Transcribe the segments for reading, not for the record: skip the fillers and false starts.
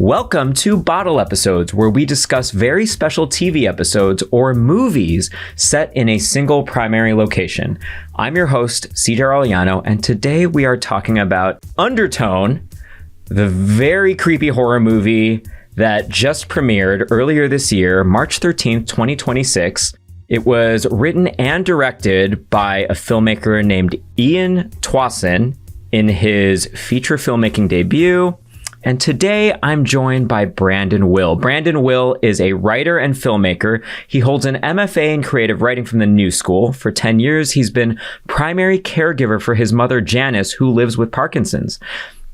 Welcome to Bottle Episodes, where we discuss very special TV episodes or movies set in a single primary location. I'm your host, CJ Arellano, and today we are talking about Undertone, the very creepy horror movie that just premiered earlier this year, March 13th, 2026. It was written and directed by a filmmaker named Ian Twasson in his feature filmmaking debut. And today I'm joined by Brandon Will. Brandon Will is a writer and filmmaker. He holds an MFA in creative writing from the New School. For 10 years, he's been primary caregiver for his mother, Janice, who lives with Parkinson's.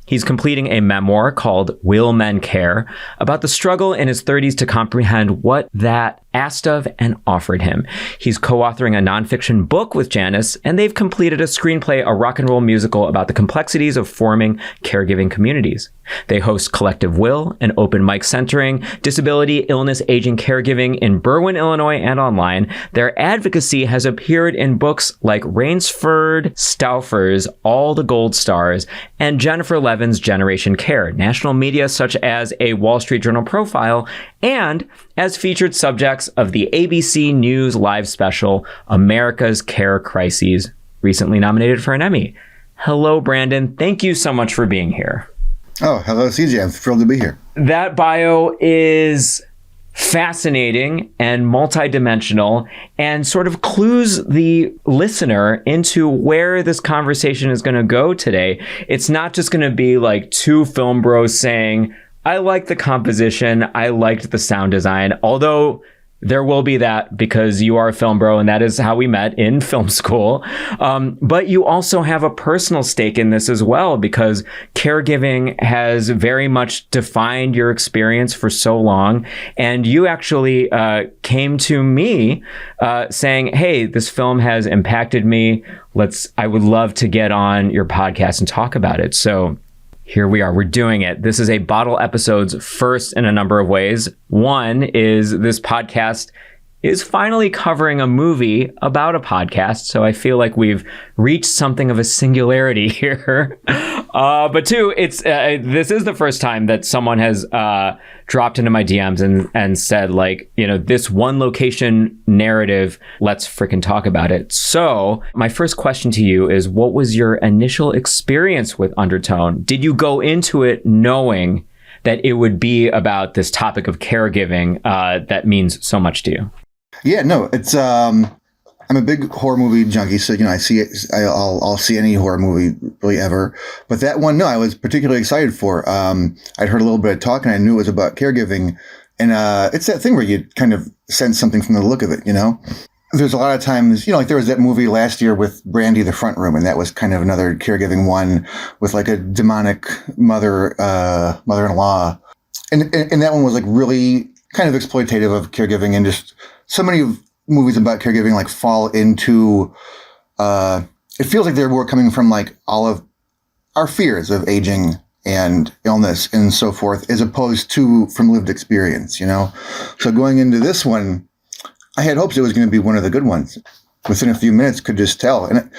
He's completing a memoir called Will Men Care about the struggle in his 30s to comprehend what that asked of and offered him. He's co-authoring a nonfiction book with Janice, and they've completed a screenplay, a rock and roll musical about the complexities of forming caregiving communities. They host Collective Will, an open mic centering disability, illness, aging, caregiving in Berwyn, Illinois, and online. Their advocacy has appeared in books like Rainesford Stauffer's All the Gold Stars and Jennifer Levin's Generation Care, national media such as a Wall Street Journal profile, and as featured subjects of the ABC News live special, America's Care Crises, recently nominated for an Emmy. Hello, Brandon. Thank you so much for being here. Oh, hello, CJ. I'm thrilled to be here. That bio is fascinating and multidimensional and sort of clues the listener into where this conversation is going to go today. It's not just going to be like two film bros saying, I liked the composition, I liked the sound design, although there will be that because you are a film bro and that is how we met in film school. But you also have a personal stake in this as well because caregiving has very much defined your experience for so long. And you actually came to me saying, hey, this film has impacted me. I would love to get on your podcast and talk about it. So here we are. We're doing it. This is a Bottle Episodes first in a number of ways. One is this podcast is finally covering a movie about a podcast. So I feel like we've reached something of a singularity here. But two, this is the first time that someone has dropped into my DMs and said, like, you know, this one location narrative, let's freaking talk about it. So my first question to you is, what was your initial experience with Undertone? Did you go into it knowing that it would be about this topic of caregiving that means so much to you? Yeah, no, it's I'm a big horror movie junkie, so you know I'll see any horror movie really ever. But that one, no, I was particularly excited for. I'd heard a little bit of talk, and I knew it was about caregiving, and it's that thing where you kind of sense something from the look of it. You know, there's a lot of times, you know, like there was that movie last year with Brandy, The Front Room, and that was kind of another caregiving one with like a demonic mother-in-law, and that one was like really kind of exploitative of caregiving, and just so many movies about caregiving like fall into, it feels like they were coming from like all of our fears of aging and illness and so forth, as opposed to from lived experience, you know? So going into this one, I had hopes it was going to be one of the good ones. Within a few minutes, could just tell. And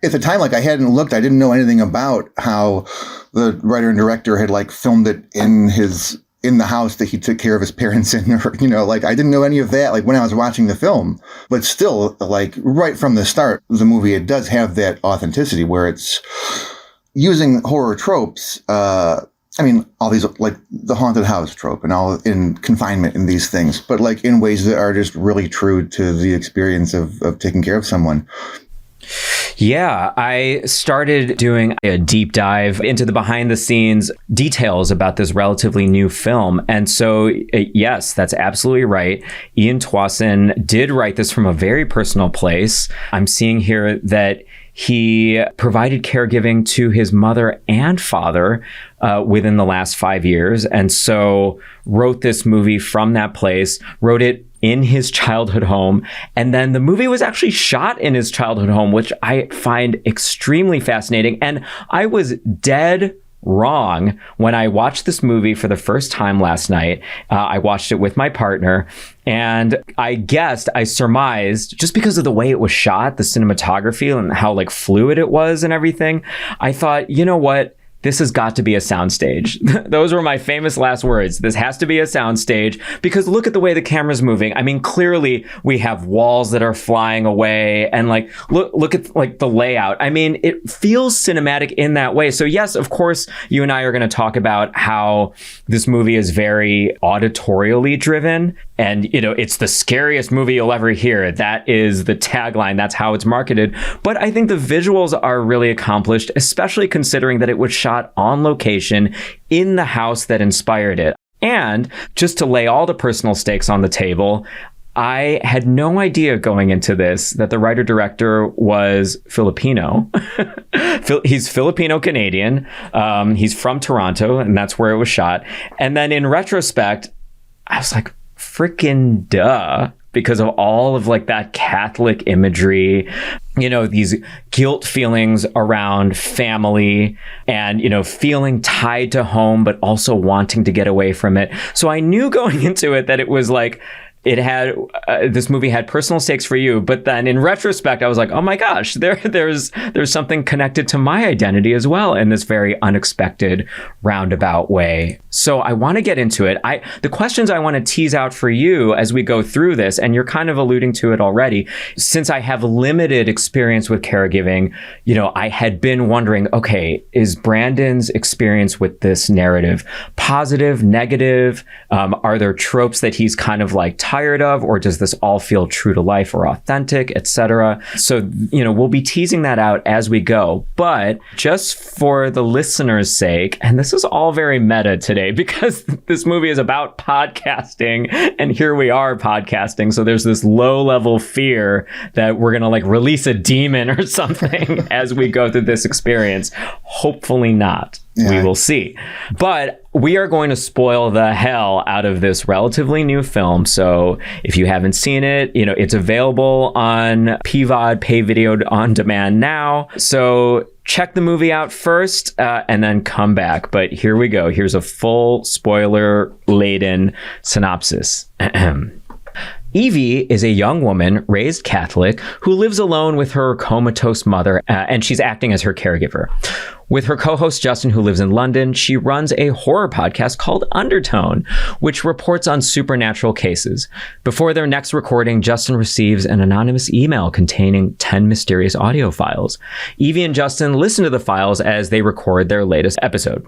at the time, like I hadn't looked, I didn't know anything about how the writer and director had like filmed it in the house that he took care of his parents in, or, you know, like I didn't know any of that, like when I was watching the film, but still, like right from the start, the movie, it does have that authenticity where it's using horror tropes. I mean, all these, like the haunted house trope and all in confinement and these things, but like in ways that are just really true to the experience of taking care of someone. Yeah, I started doing a deep dive into the behind the scenes details about this relatively new film. And so, yes, that's absolutely right. Ian Twasson did write this from a very personal place. I'm seeing here that he provided caregiving to his mother and father within the last 5 years. And so wrote this movie from that place, wrote it in his childhood home. And then the movie was actually shot in his childhood home, which I find extremely fascinating. And I was dead wrong when I watched this movie for the first time last night. I watched it with my partner, and I surmised, just because of the way it was shot, the cinematography and how like fluid it was and everything, I thought, you know what? this has got to be a soundstage. Those were my famous last words. This has to be a soundstage, because look at the way the camera's moving. I mean, clearly we have walls that are flying away, and like, look at like the layout. I mean, it feels cinematic in that way. So yes, of course, you and I are going to talk about how this movie is very auditorially driven. And, you know, it's the scariest movie you'll ever hear. That is the tagline. That's how it's marketed. But I think the visuals are really accomplished, especially considering that it was shot on location in the house that inspired it. And just to lay all the personal stakes on the table, I had no idea going into this that the writer-director was Filipino. He's Filipino-Canadian. He's from Toronto, and that's where it was shot. And then in retrospect, I was like, freaking duh, because of all of like that Catholic imagery, you know, these guilt feelings around family and, you know, feeling tied to home, but also wanting to get away from it. So I knew going into it that it was like, it had this movie had personal stakes for you, but then in retrospect, I was like, oh my gosh, there's something connected to my identity as well in this very unexpected roundabout way. So I want to get into it. The questions I want to tease out for you as we go through this, and you're kind of alluding to it already, since I have limited experience with caregiving, you know, I had been wondering, okay, is Brandon's experience with this narrative positive, negative? Are there tropes that he's kind of like tired of, or does this all feel true to life or authentic, etc.? So, you know, we'll be teasing that out as we go. But just for the listener's sake, and this is all very meta today because this movie is about podcasting, and here we are podcasting. So there's this low level fear that we're going to like release a demon or something as we go through this experience. Hopefully not. Yeah. We will see. But we are going to spoil the hell out of this relatively new film. So if you haven't seen it, you know, it's available on PVOD, pay video on demand now. So check the movie out first and then come back. But here we go. Here's a full spoiler-laden synopsis. Evie is a young woman raised Catholic who lives alone with her comatose mother, and she's acting as her caregiver. With her co-host Justin, who lives in London, she runs a horror podcast called Undertone, which reports on supernatural cases. Before their next recording, Justin receives an anonymous email containing 10 mysterious audio files. Evie and Justin listen to the files as they record their latest episode.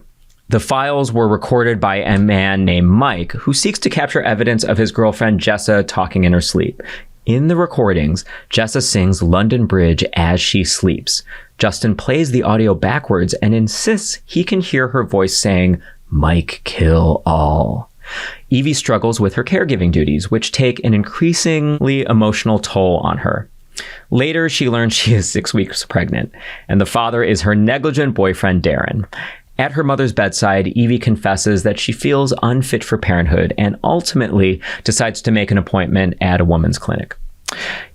The files were recorded by a man named Mike, who seeks to capture evidence of his girlfriend Jessa talking in her sleep. In the recordings, Jessa sings London Bridge as she sleeps. Justin plays the audio backwards and insists he can hear her voice saying, "Mike, kill all." Evie struggles with her caregiving duties, which take an increasingly emotional toll on her. Later, she learns she is 6 weeks pregnant, and the father is her negligent boyfriend, Darren. At her mother's bedside, Evie confesses that she feels unfit for parenthood and ultimately decides to make an appointment at a woman's clinic.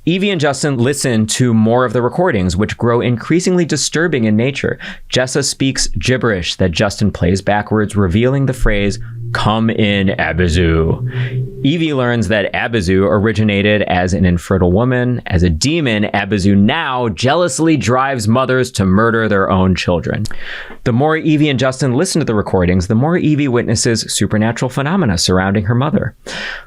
Evie and Justin listen to more of the recordings, which grow increasingly disturbing in nature. Jessa speaks gibberish that Justin plays backwards, revealing the phrase, "Come in, Abizu." Evie learns that Abizu originated as an infertile woman. As a demon, Abizu now jealously drives mothers to murder their own children. The more Evie and Justin listen to the recordings, the more Evie witnesses supernatural phenomena surrounding her mother.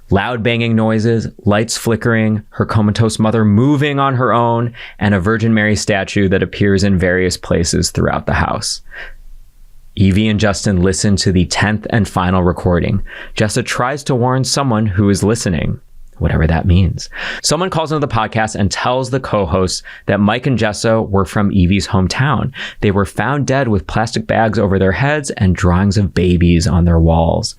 Loud banging noises, lights flickering, her comatose mother moving on her own, and a Virgin Mary statue that appears in various places throughout the house. Evie and Justin listen to the 10th and final recording. Jessa tries to warn someone who is listening, whatever that means. Someone calls into the podcast and tells the co-hosts that Mike and Jessa were from Evie's hometown. They were found dead with plastic bags over their heads and drawings of babies on their walls.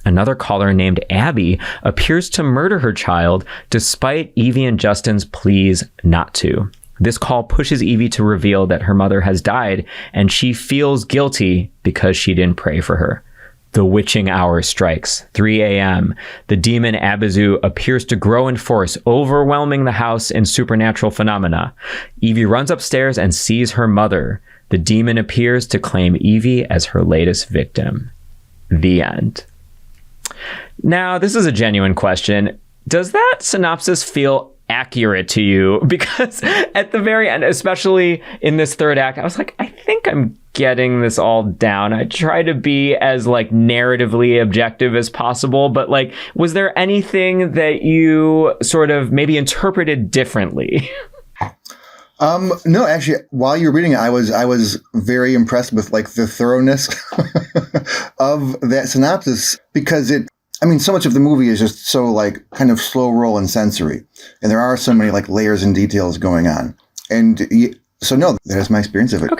Another caller named Abby appears to murder her child despite Evie and Justin's pleas not to. This call pushes Evie to reveal that her mother has died, and she feels guilty because she didn't pray for her. The witching hour strikes, 3 a.m. The demon Abizu appears to grow in force, overwhelming the house in supernatural phenomena. Evie runs upstairs and sees her mother. The demon appears to claim Evie as her latest victim. The end. Now, this is a genuine question. Does that synopsis feel accurate to you? Because at the very end, especially in this third act, I was like, I think I'm getting this all down. I try to be as like narratively objective as possible, but like, was there anything that you sort of maybe interpreted differently? No, actually, while you were reading it, I was very impressed with like the thoroughness of that synopsis, because so much of the movie is just so like kind of slow roll and sensory, and there are so many like layers and details going on. And so no, that's my experience of it.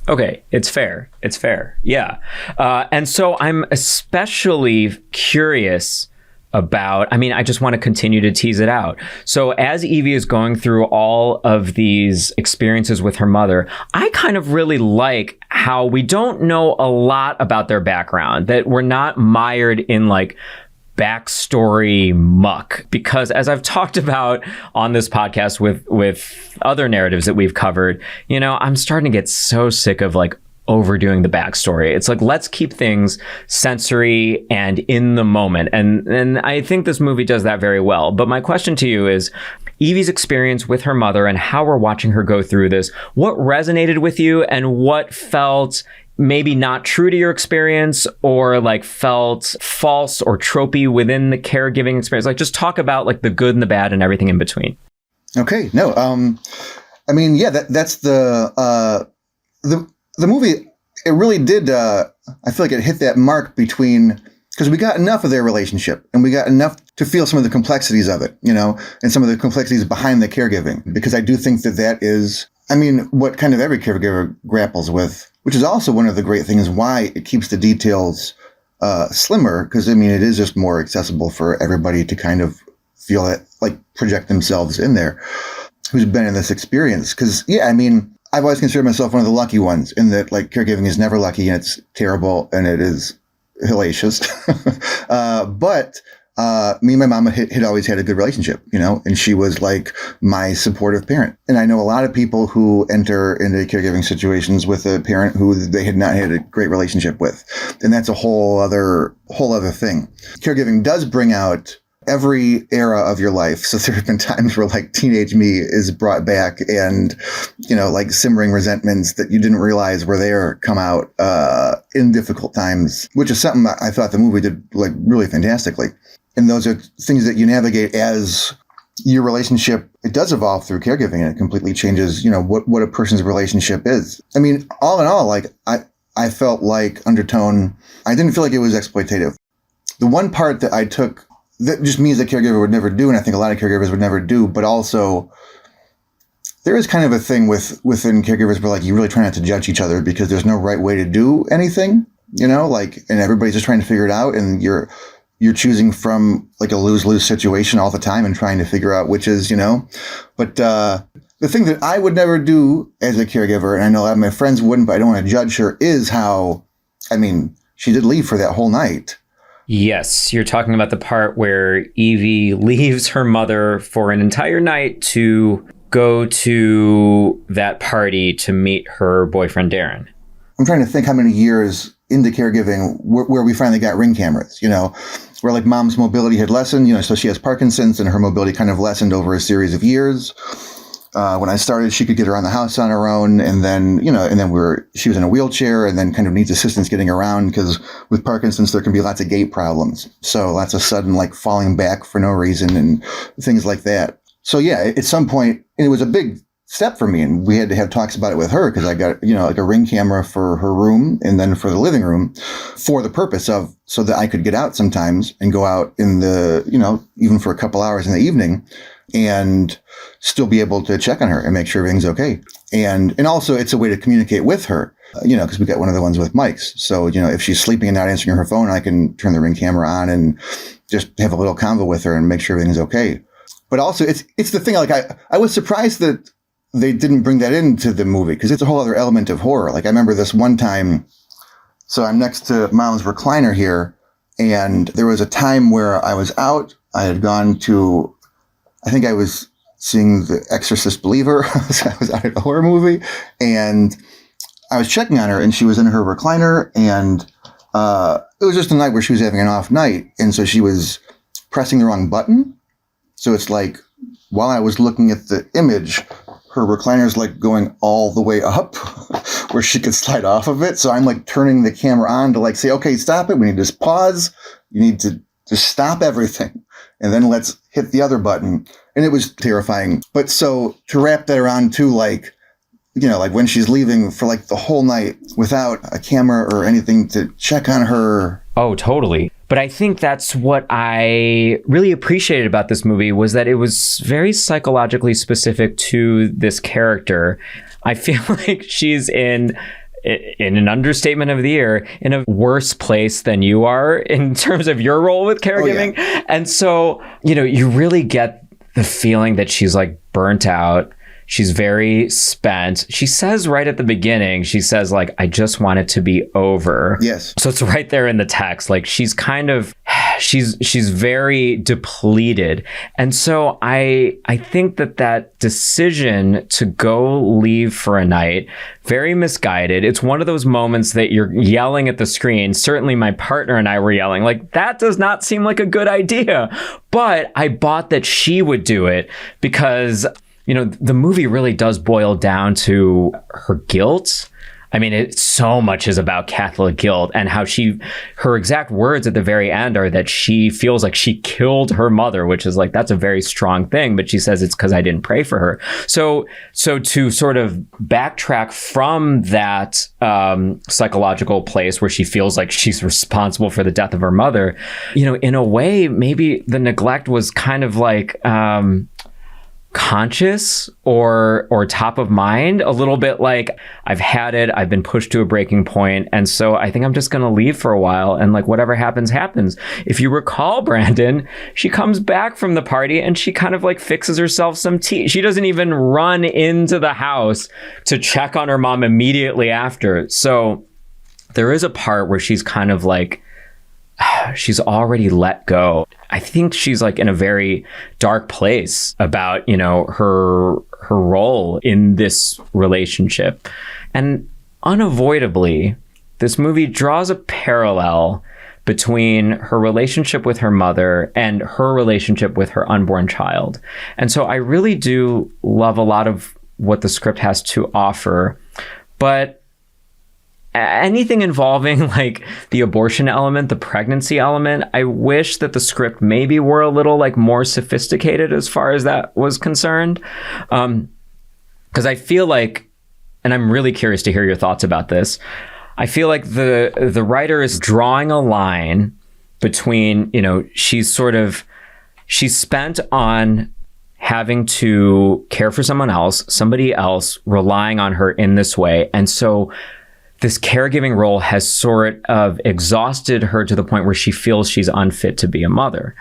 Okay. It's fair. Yeah. And so I'm especially curious about, I just want to continue to tease it out. So as Evie is going through all of these experiences with her mother, I kind of really like how we don't know a lot about their background, that we're not mired in like backstory muck, because as I've talked about on this podcast with other narratives that we've covered, I'm starting to get so sick of like overdoing the backstory. It's like, let's keep things sensory and in the moment. And I think this movie does that very well. But my question to you is, Evie's experience with her mother and how we're watching her go through this, what resonated with you and what felt maybe not true to your experience or like felt false or tropey within the caregiving experience? Like, just talk about like the good and the bad and everything in between. Okay. No. That's the movie. It really did. I feel like it hit that mark because we got enough of their relationship and we got enough to feel some of the complexities of it, and some of the complexities behind the caregiving, because I do think that is, what kind of every caregiver grapples with, which is also one of the great things why it keeps the details slimmer, because it is just more accessible for everybody to kind of feel it, like project themselves in there who's been in this experience. Because I've always considered myself one of the lucky ones, in that like caregiving is never lucky and it's terrible and it is hellacious. But me and my mom had always had a good relationship, and she was like my supportive parent. And I know a lot of people who enter into caregiving situations with a parent who they had not had a great relationship with. And that's a whole other thing. Caregiving does bring out every era of your life. So there have been times where like teenage me is brought back, and, like simmering resentments that you didn't realize were there come out in difficult times, which is something I thought the movie did like really fantastically. And those are things that you navigate as your relationship. It does evolve through caregiving, and it completely changes, what a person's relationship is. All in all, like I felt like Undertone, I didn't feel like it was exploitative. The one part that I took that just means a caregiver would never do, and I think a lot of caregivers would never do, but also there is kind of a thing within caregivers where like you really try not to judge each other, because there's no right way to do anything, and everybody's just trying to figure it out, and you're choosing from like a lose-lose situation all the time and trying to figure out which is, but the thing that I would never do as a caregiver, and I know a lot of my friends wouldn't, but I don't want to judge her, is how, she did leave for that whole night. Yes, you're talking about the part where Evie leaves her mother for an entire night to go to that party to meet her boyfriend, Darren. I'm trying to think how many years into caregiving where we finally got Ring cameras, where like mom's mobility had lessened, so she has Parkinson's and her mobility kind of lessened over a series of years. When I started, she could get around the house on her own, and then, she was in a wheelchair and then kind of needs assistance getting around, because with Parkinson's, there can be lots of gait problems. So lots of sudden, like falling back for no reason and things like that. So yeah, at some point, and it was a big step for me, and we had to have talks about it with her, because I got, like a Ring camera for her room and then for the living room, for the purpose of, so that I could get out sometimes and go out in the, even for a couple hours in the evening, and still be able to check on her and make sure everything's okay. And also it's a way to communicate with her, because we got one of the ones with mics. So, if she's sleeping and not answering her phone, I can turn the Ring camera on and just have a little convo with her and make sure everything's okay. But also it's the thing, like I was surprised that they didn't bring that into the movie, because it's a whole other element of horror. Like I remember this one time, so I'm next to Mom's recliner here, and there was a time where I was out. I had gone to, I think I was seeing The Exorcist Believer. I was out at a horror movie, and I was checking on her, and she was in her recliner, and it was just a night where she was having an off night, and so she was pressing the wrong button. So it's like, while I was looking at the image, her recliner's like going all the way up where she could slide off of it. So I'm like turning the camera on to like say, okay, stop it. We need to just pause. You need to just stop everything. And then let's hit the other button. And it was terrifying. But so to wrap that around too, like, you know, like when she's leaving for like the whole night without a camera or anything to check on her. Oh, totally. But I think that's what I really appreciated about this movie was that it was very psychologically specific to this character. I feel like she's in an understatement of the year, in a worse place than you are in terms of your role with caregiving. Oh, yeah. And so, you know, you really get the feeling that she's like burnt out. She's very spent. She says right at the beginning, she says like, I just want it to be over. Yes. So it's right there in the text. Like she's kind of, she's very depleted. And so I think that decision to go leave for a night, very misguided. It's one of those moments that you're yelling at the screen. Certainly my partner and I were yelling like, that does not seem like a good idea. But I bought that she would do it because, you know, the movie really does boil down to her guilt. I mean, so much is about Catholic guilt and how her exact words at the very end are that she feels like she killed her mother, which is like, that's a very strong thing. But she says it's because I didn't pray for her. So to sort of backtrack from that psychological place where she feels like she's responsible for the death of her mother, you know, in a way, maybe the neglect was kind of like, conscious or top of mind, a little bit like I've had it, I've been pushed to a breaking point, and so I think I'm just going to leave for a while, and like whatever happens happens. If you recall, Brandon, she comes back from the party and she kind of like fixes herself some tea. She doesn't even run into the house to check on her mom immediately after. So there is a part where she's kind of like, she's already let go. I think she's like in a very dark place about, you know, her role in this relationship. And unavoidably, this movie draws a parallel between her relationship with her mother and her relationship with her unborn child. And so I really do love a lot of what the script has to offer. But anything involving like the abortion element, the pregnancy element, I wish that the script maybe were a little like more sophisticated as far as that was concerned. Because I feel like, and I'm really curious to hear your thoughts about this, I feel like the writer is drawing a line between, you know, she's spent on having to care for someone else, somebody else relying on her in this way. And so this caregiving role has sort of exhausted her to the point where she feels she's unfit to be a mother.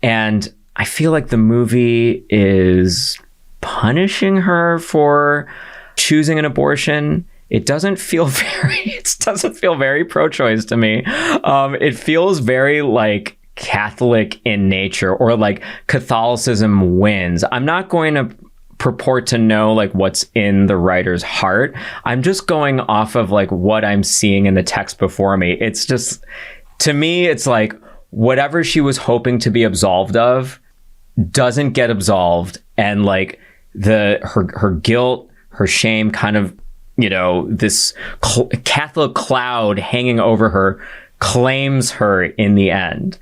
And I feel like the movie is punishing her for choosing an abortion. It doesn't feel very pro-choice to me. It feels very like Catholic in nature, or like Catholicism wins. I'm not going to purport to know like what's in the writer's heart. I'm just going off of like what I'm seeing in the text before me. It's just, to me, it's like whatever she was hoping to be absolved of doesn't get absolved, and like her guilt, her shame, kind of, you know, this Catholic cloud hanging over her claims her in the end.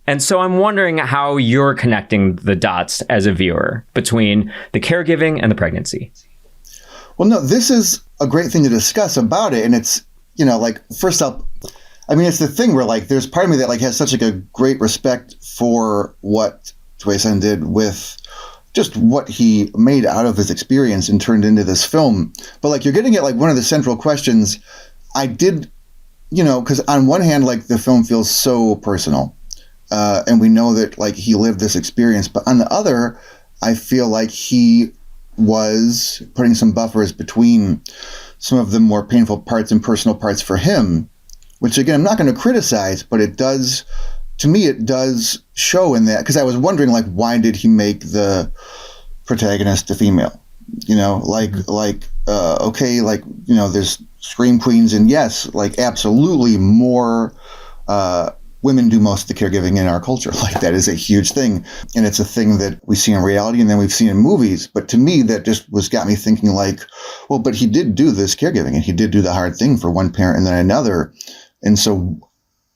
And so I'm wondering how you're connecting the dots as a viewer between the caregiving and the pregnancy. Well, no, this is a great thing to discuss about it. And it's, you know, like, first up, I mean, it's the thing where like, there's part of me that like has such like a great respect for what Tuesan did with just what he made out of his experience and turned into this film. But like, you're getting at like one of the central questions I did, you know, because on one hand, like the film feels so personal. And we know that like he lived this experience, but on the other, I feel like he was putting some buffers between some of the more painful parts and personal parts for him, which again, I'm not going to criticize, but it does, to me, it does show in that, because I was wondering like, why did he make the protagonist a female? You know, okay, like, you know, there's scream queens, and yes, like absolutely more women do most of the caregiving in our culture. Like, that is a huge thing. And it's a thing that we see in reality and then we've seen in movies. But to me, that just got me thinking like, well, but he did do this caregiving and he did do the hard thing for one parent and then another. And so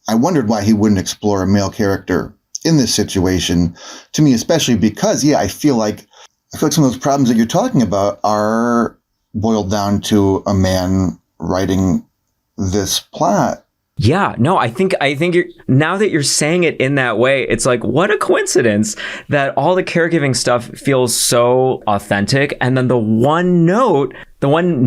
I wondered why he wouldn't explore a male character in this situation, to me, especially because, I feel like some of those problems that you're talking about are boiled down to a man writing this plot. Yeah, no, I think you're, now that you're saying it in that way, it's like, what a coincidence that all the caregiving stuff feels so authentic. And then the one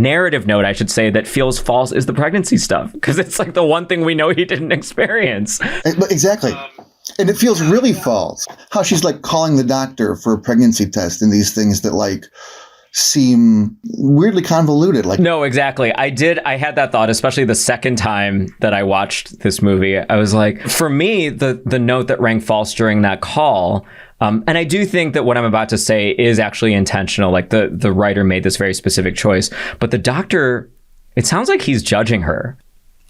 narrative note, I should say, that feels false is the pregnancy stuff. Because it's like the one thing we know he didn't experience. Exactly. And it feels really false. How she's like calling the doctor for a pregnancy test and these things that like seem weirdly convoluted. Like, no, exactly. I had that thought, especially the second time that I watched this movie. I was like, for me, the note that rang false during that call, and I do think that what I'm about to say is actually intentional. Like the writer made this very specific choice, but the doctor, it sounds like he's judging her.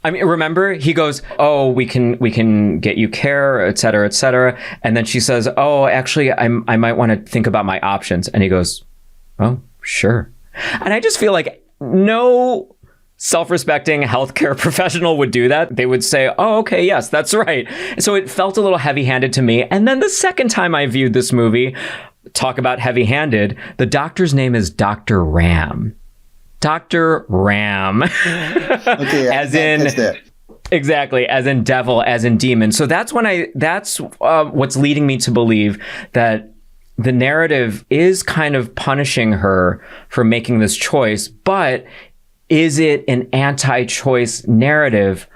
I mean, remember, he goes, oh, we can get you care, et cetera, et cetera. And then she says, oh, actually, I might want to think about my options. And he goes, oh, sure. And I just feel like no self-respecting healthcare professional would do that. They would say, oh, okay, yes, that's right. So it felt a little heavy-handed to me. And then the second time I viewed this movie, talk about heavy-handed, the doctor's name is Dr. Ram. Dr. Ram. Okay, as in exactly, as in devil, as in demon. So that's what's leading me to believe that the narrative is kind of punishing her for making this choice, but is it an anti-choice narrative?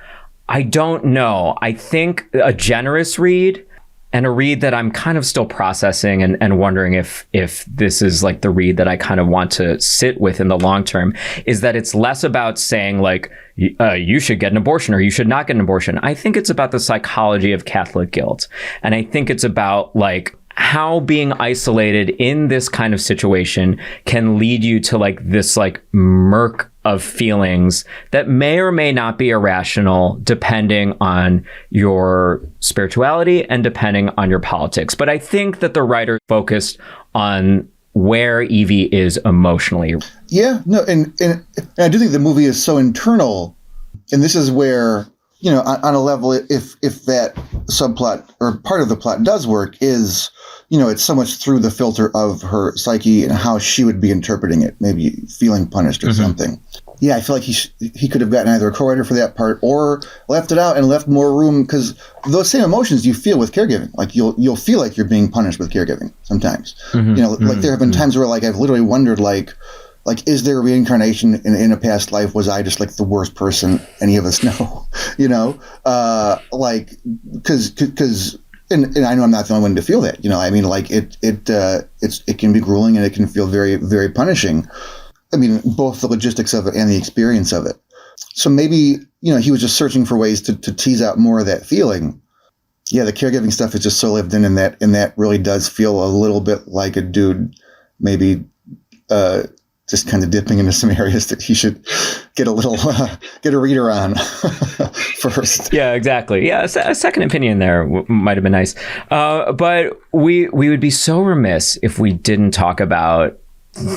I don't know. I think a generous read, and a read that I'm kind of still processing and wondering if this is like the read that I kind of want to sit with in the long term, is that it's less about saying like, you should get an abortion or you should not get an abortion. I think it's about the psychology of Catholic guilt. And I think it's about like how being isolated in this kind of situation can lead you to like this like murk of feelings that may or may not be irrational depending on your spirituality and depending on your politics. But I think that the writer focused on where Evie is emotionally. Yeah, no, and I do think the movie is so internal, and this is where, you know, on a level, if that subplot or part of the plot does work, is, you know, it's so much through the filter of her psyche and how she would be interpreting it, maybe feeling punished or something. Yeah, I feel like he could have gotten either a co-writer for that part or left it out and left more room, because those same emotions you feel with caregiving. Like you'll feel like you're being punished with caregiving sometimes. You know, like there have been times where like I've literally wondered like is there a reincarnation in a past life? Was I just like the worst person any of us know? You know, like because. And I know I'm not the only one to feel that. You know, I mean, like it can be grueling and it can feel very, very punishing. I mean, both the logistics of it and the experience of it. So maybe, you know, he was just searching for ways to tease out more of that feeling. Yeah, the caregiving stuff is just so lived in, and that really does feel a little bit like a dude maybe just kind of dipping into some areas that he should get a reader on first. Yeah, exactly. Yeah, a second opinion there might have been nice. But we would be so remiss if we didn't talk about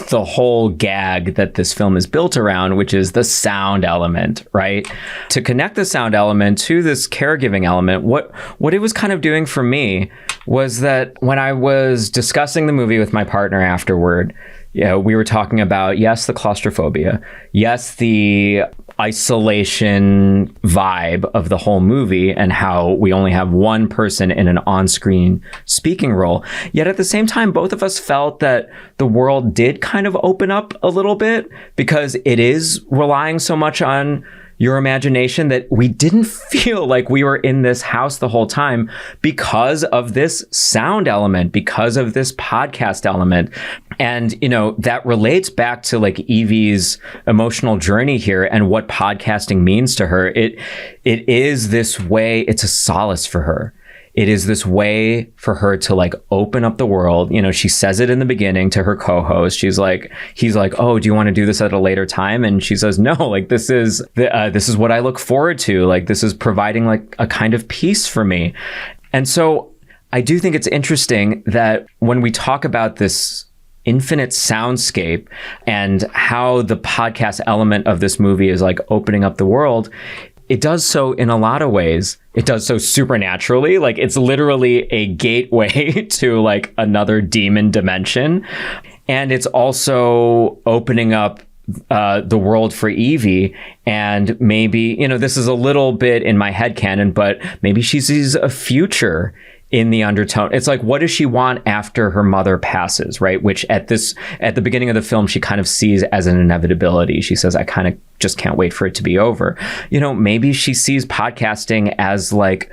the whole gag that this film is built around, which is the sound element, right? To connect the sound element to this caregiving element, what it was kind of doing for me was that when I was discussing the movie with my partner afterward, we were talking about, yes, the claustrophobia, yes, the isolation vibe of the whole movie and how we only have one person in an on-screen speaking role. Yet at the same time, both of us felt that the world did kind of open up a little bit, because it is relying so much on your imagination that we didn't feel like we were in this house the whole time because of this sound element, because of this podcast element. And, you know, that relates back to like Evie's emotional journey here and what podcasting means to her. It is this way, it's a solace for her. it is this way for her to like open up the world. You know, she says it in the beginning to her co-host. He's like, oh, do you want to do this at a later time? And she says, no, like this is what I look forward to. Like this is providing like a kind of peace for me. And so I do think it's interesting that when we talk about this infinite soundscape and how the podcast element of this movie is like opening up the world, it does so in a lot of ways. It does so supernaturally. Like it's literally a gateway to like another demon dimension. And it's also opening up the world for Evie. And maybe, you know, this is a little bit in my headcanon, but maybe she sees a future in the undertone. It's like, what does she want after her mother passes, right? Which at the beginning of the film, she kind of sees as an inevitability. She says, I kind of just can't wait for it to be over. You know, maybe she sees podcasting as like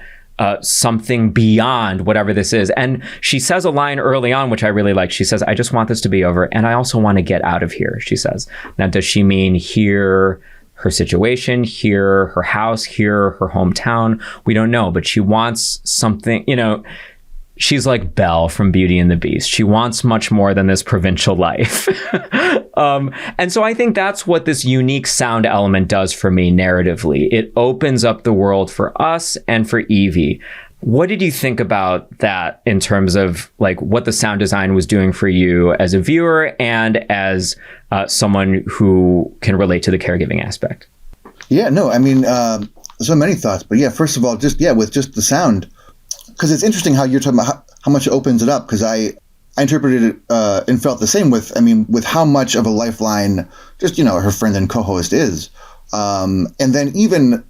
something beyond whatever this is. And she says a line early on, which I really like. She says, I just want this to be over. And I also want to get out of here, she says. Now, does she mean here, her situation, here, her house, here, her hometown? We don't know, but she wants something, you know, she's like Belle from Beauty and the Beast. She wants much more than this provincial life. And so I think that's what this unique sound element does for me narratively. It opens up the world for us and for Evie. What did you think about that in terms of like what the sound design was doing for you as a viewer and as someone who can relate to the caregiving aspect? Yeah, no, I mean, so many thoughts, but yeah, first of all, with just the sound, because it's interesting how you're talking about how much it opens it up, because I interpreted it and felt the same with how much of a lifeline just, you know, her friend and co-host is. And then even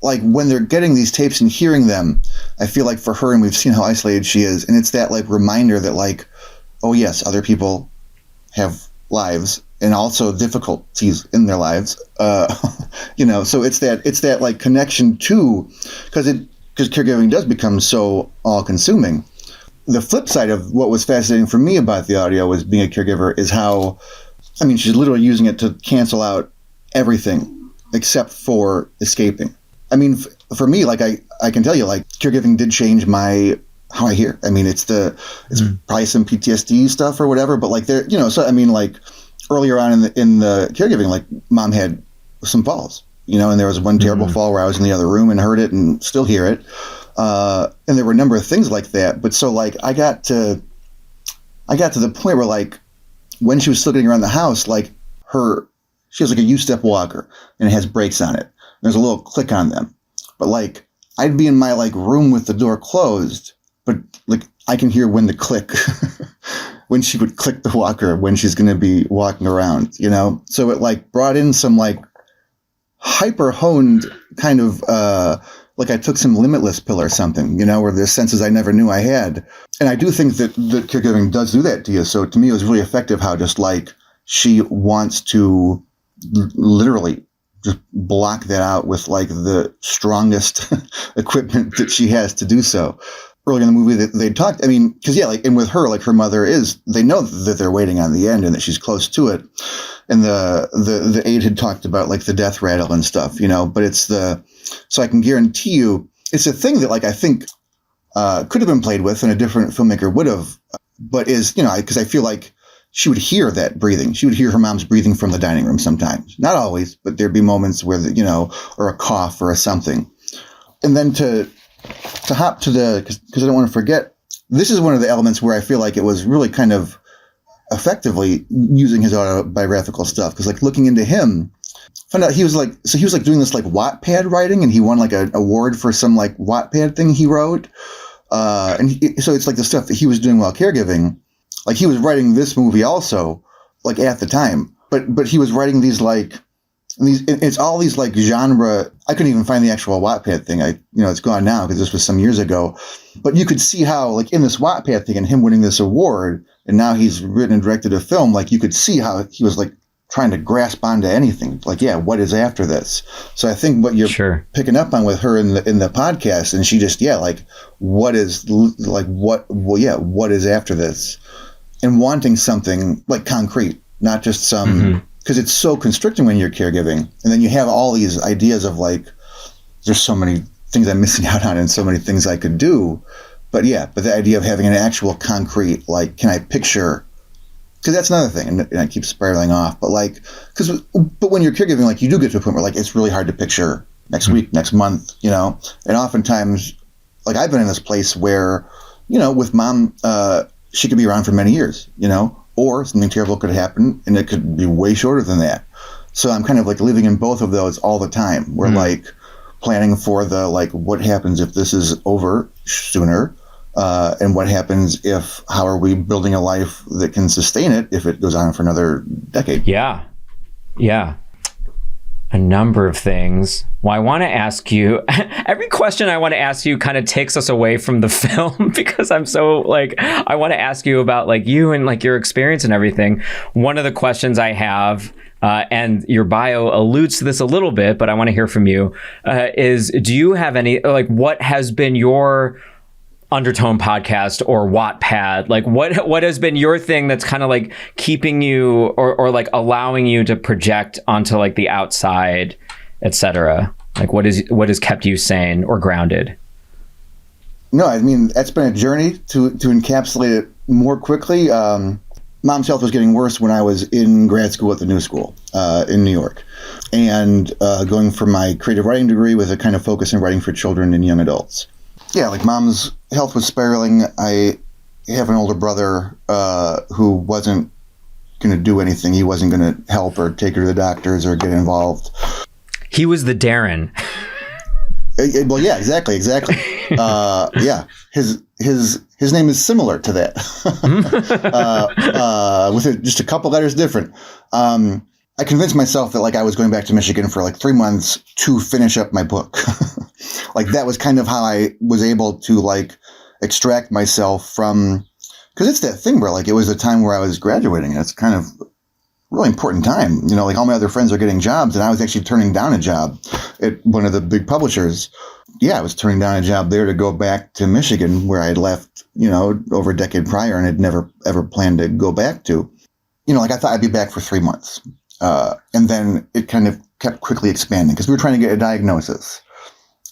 like when they're getting these tapes and hearing them, I feel like for her, and we've seen how isolated she is, and it's that like reminder that like, oh yes, other people have lives and also difficulties in their lives. You know, so it's that like connection to, because caregiving does become so all consuming. The flip side of what was fascinating for me about the audio was being a caregiver is how, I mean, she's literally using it to cancel out everything except for escaping. I mean, for me, like I can tell you, like caregiving did change how I hear. I mean, it's probably some PTSD stuff or whatever, but like there, you know, so I mean, like earlier on in the caregiving, like mom had some falls, you know, and there was one terrible fall where I was in the other room and heard it and still hear it. And there were a number of things like that. But so like I got to the point where like when she was still getting around the house, like she has like a U-step walker and it has brakes on it. There's a little click on them. But like I'd be in my like room with the door closed, but like I can hear when the click, when she would click the walker, when she's going to be walking around, you know? So it like brought in some like hyper honed kind of, like I took some Limitless pill or something, you know, where there's senses I never knew I had. And I do think that caregiving does do that to you. So to me, it was really effective how just like she wants to literally just block that out with like the strongest equipment that she has to do so. Earlier in the movie that they talked, I mean, because yeah, like, and with her, like her mother they know that they're waiting on the end and that she's close to it. And the aide had talked about like the death rattle and stuff, you know, but so I can guarantee you, it's a thing that like I think could have been played with and a different filmmaker would have, but is, you know, because I feel like she would hear that breathing. She would hear her mom's breathing from the dining room sometimes. Not always, but there'd be moments where, you know, or a cough or a something. And then to hop to because I don't want to forget, this is one of the elements where I feel like it was really kind of effectively using his autobiographical stuff. Because like looking into him, found out he was like doing this like Wattpad writing, and he won like an award for some like Wattpad thing he wrote. So it's like the stuff that he was doing while caregiving. Like he was writing this movie also, like at the time, but he was writing these like, it's all these like genre. I couldn't even find the actual Wattpad thing. It's gone now because this was some years ago, but you could see how like in this Wattpad thing and him winning this award, and now he's written and directed a film. Like you could see how he was like trying to grasp onto anything. Like, yeah, what is after this? So I think what you're picking up on with her in the podcast, and she just, like, what is after this? And wanting something like concrete, not just some, because it's so constricting when you're caregiving. And then you have all these ideas of like, there's so many things I'm missing out on and so many things I could do. But the idea of having an actual concrete, like, can I picture, because that's another thing, and I keep spiraling off, but like, but when you're caregiving, like, you do get to a point where, like, it's really hard to picture next week, next month, you know, and oftentimes, like, I've been in this place where, you know, with mom, she could be around for many years, you know, or something terrible could happen and it could be way shorter than that. So I'm kind of like living in both of those all the time. We're like planning for the, like, what happens if this is over sooner? And what happens if, how are we building a life that can sustain it if it goes on for another decade? Yeah. A number of things. Well, I want to ask you, every question I want to ask you kind of takes us away from the film because I'm so like, I want to ask you about like you and like your experience and everything. One of the questions I have, and your bio alludes to this a little bit, but I want to hear from you, is do you have any, like, what has been your Undertone podcast or Wattpad? Like what has been your thing that's kind of like keeping you or like allowing you to project onto like the outside, etc.? Like what has kept you sane or grounded? No, I mean, that's been a journey to encapsulate it more quickly. Mom's health was getting worse when I was in grad school at the New School in New York, and going for my creative writing degree with a kind of focus in writing for children and young adults. Yeah, like mom's health was spiraling. I have an older brother who wasn't going to do anything. He wasn't going to help or take her to the doctors or get involved. He was the Darren. Well, yeah, exactly. Yeah, his name is similar to that, with just a couple letters different. I convinced myself that like I was going back to Michigan for like 3 months to finish up my book. Like that was kind of how I was able to like extract myself from, because it's that thing where like it was a time where I was graduating. And it's kind of a really important time, you know, like all my other friends are getting jobs and I was actually turning down a job at one of the big publishers. Yeah, I was turning down a job there to go back to Michigan where I had left, you know, over a decade prior and had never ever planned to go back to. You know, like I thought I'd be back for 3 months. And then it kind of kept quickly expanding because we were trying to get a diagnosis.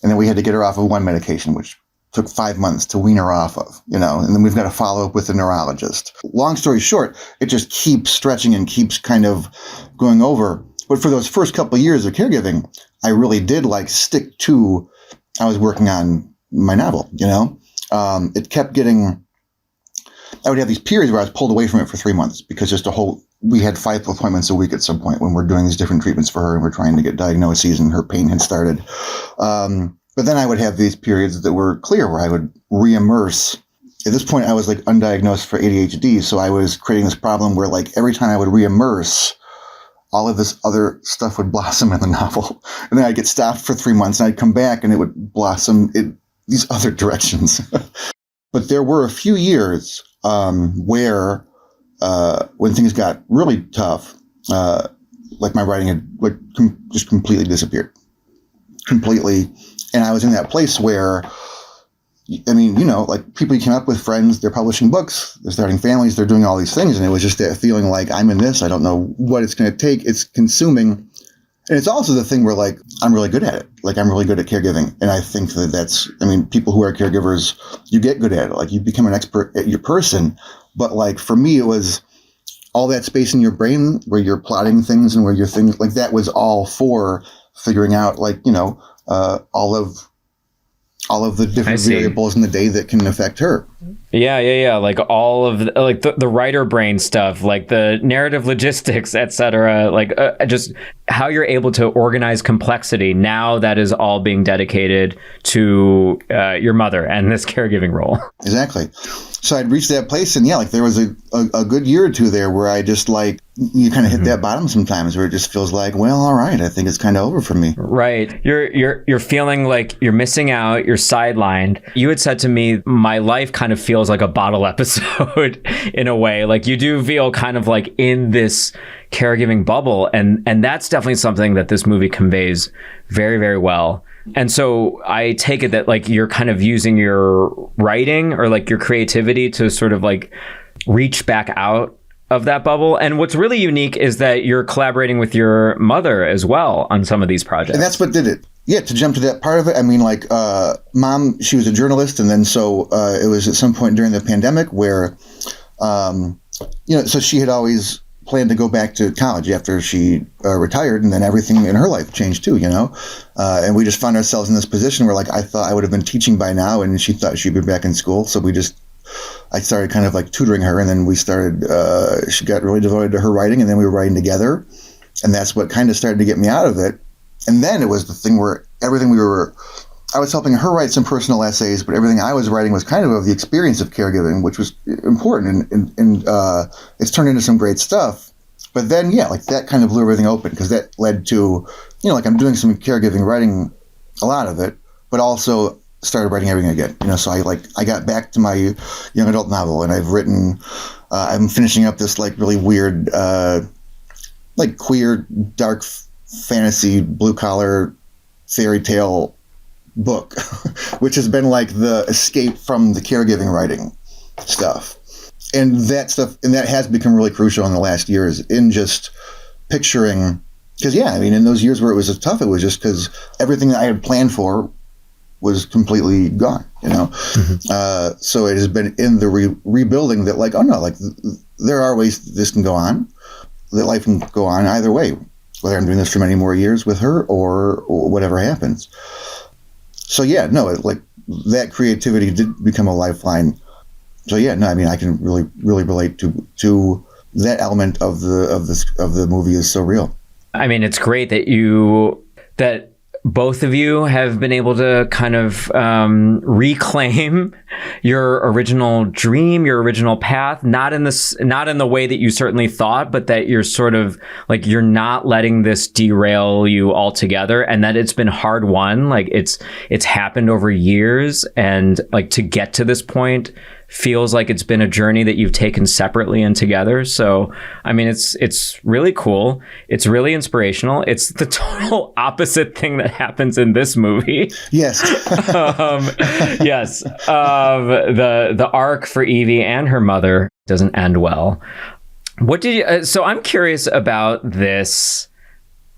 And then we had to get her off of one medication, which took 5 months to wean her off of, you know, and then we've got to follow up with a neurologist. Long story short, it just keeps stretching and keeps kind of going over. But for those first couple of years of caregiving, I really did like stick to, I was working on my novel, you know, it kept getting, I would have these periods where I was pulled away from it for 3 months because just we had 5 appointments a week at some point when we're doing these different treatments for her and we're trying to get diagnoses and her pain had started. But then I would have these periods that were clear where I would re-immerse. At this point, I was like undiagnosed for ADHD. So I was creating this problem where like every time I would re-immerse, all of this other stuff would blossom in the novel. And then I'd get stopped for 3 months and I'd come back and it would blossom in these other directions. But there were a few years where when things got really tough, like my writing had like just completely disappeared. Completely. And I was in that place where, I mean, you know, like people you came up with, friends, they're publishing books, they're starting families, they're doing all these things. And it was just that feeling like I'm in this, I don't know what it's going to take. It's consuming. And it's also the thing where like, I'm really good at it. Like I'm really good at caregiving. And I think that that's, I mean, people who are caregivers, you get good at it. Like you become an expert at your person. But like for me, it was all that space in your brain where you're plotting things and where you're thinking like that was all for figuring out like, you know, all of the different variables in the day that can affect her. Yeah. Like all of like the writer brain stuff, like the narrative logistics, etc. Like just how you're able to organize complexity. Now that is all being dedicated to your mother and this caregiving role. Exactly. So I'd reached that place and yeah, like there was a good year or two there where I just like, you kind of hit that bottom sometimes where it just feels like, well, all right, I think it's kind of over for me. Right. You're feeling like you're missing out, you're sidelined. You had said to me, my life kind of feels like a bottle episode in a way. Like you do feel kind of like in this caregiving bubble. And that's definitely something that this movie conveys very, very well. And so I take it that like you're kind of using your writing or like your creativity to sort of like reach back out of that bubble. And what's really unique is that you're collaborating with your mother as well on some of these projects. And that's what did it. Yeah, to jump to that part of it, I mean, like, Mom, she was a journalist, and then so it was at some point during the pandemic where, so she had always planned to go back to college after she retired, and then everything in her life changed too, and we just found ourselves in this position where, like, I thought I would have been teaching by now, and she thought she'd be back in school, so I started kind of like tutoring her, and then she got really devoted to her writing, and then we were writing together, and that's what kind of started to get me out of it. And then it was the thing where I was helping her write some personal essays, but everything I was writing was kind of the experience of caregiving, which was important, and it's turned into some great stuff. But then, like, that kind of blew everything open, because that led to, like, I'm doing some caregiving writing, a lot of it, but also started writing everything again. So I got back to my young adult novel, and I'm finishing up this, like, really weird, like, queer, dark fantasy, blue-collar fairy tale book, which has been like the escape from the caregiving writing stuff. And that has become really crucial in the last years in just picturing, because in those years where it was tough, it was just because everything that I had planned for was completely gone, Mm-hmm. So it has been in the rebuilding that, like, oh no, like, there are ways this can go on, that life can go on either way, whether I'm doing this for many more years with her or whatever happens. So that creativity did become a lifeline. So I can really, really relate to that element of the movie is so real. I mean, it's great that both of you have been able to kind of reclaim your original dream, your original path, not in the way that you certainly thought, but that you're sort of like, you're not letting this derail you altogether, and that it's been hard won. Like, it's happened over years, and like, to get to this point feels like it's been a journey that you've taken separately and together. So, I mean, it's really cool. It's really inspirational. It's the total opposite thing that happens in this movie. Yes. Yes. The arc for Evie and her mother doesn't end well. What did you? So I'm curious about this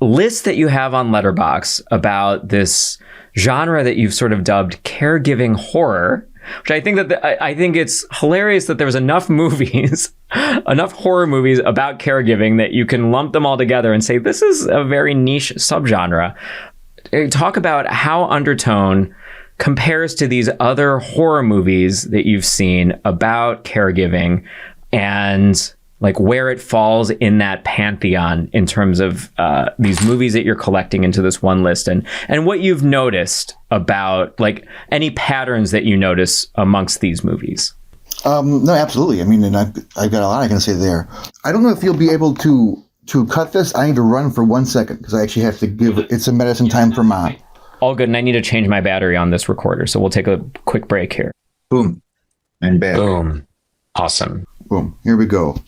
list that you have on Letterboxd about this genre that you've sort of dubbed caregiving horror, which I think it's hilarious that there was enough horror movies about caregiving that you can lump them all together and say this is a very niche subgenre. Talk about how Undertone compares to these other horror movies that you've seen about caregiving, and like where it falls in that pantheon in terms of these movies that you're collecting into this one list, and what you've noticed about, like, any patterns that you notice amongst these movies. No, absolutely. I mean, and I've got a lot I can say there. I don't know if you'll be able to cut this. I need to run for 1 second because I actually have to give it some medicine time for Mom. All good. And I need to change my battery on this recorder. So we'll take a quick break here. Boom. And back. Boom. Awesome. Boom. Here we go.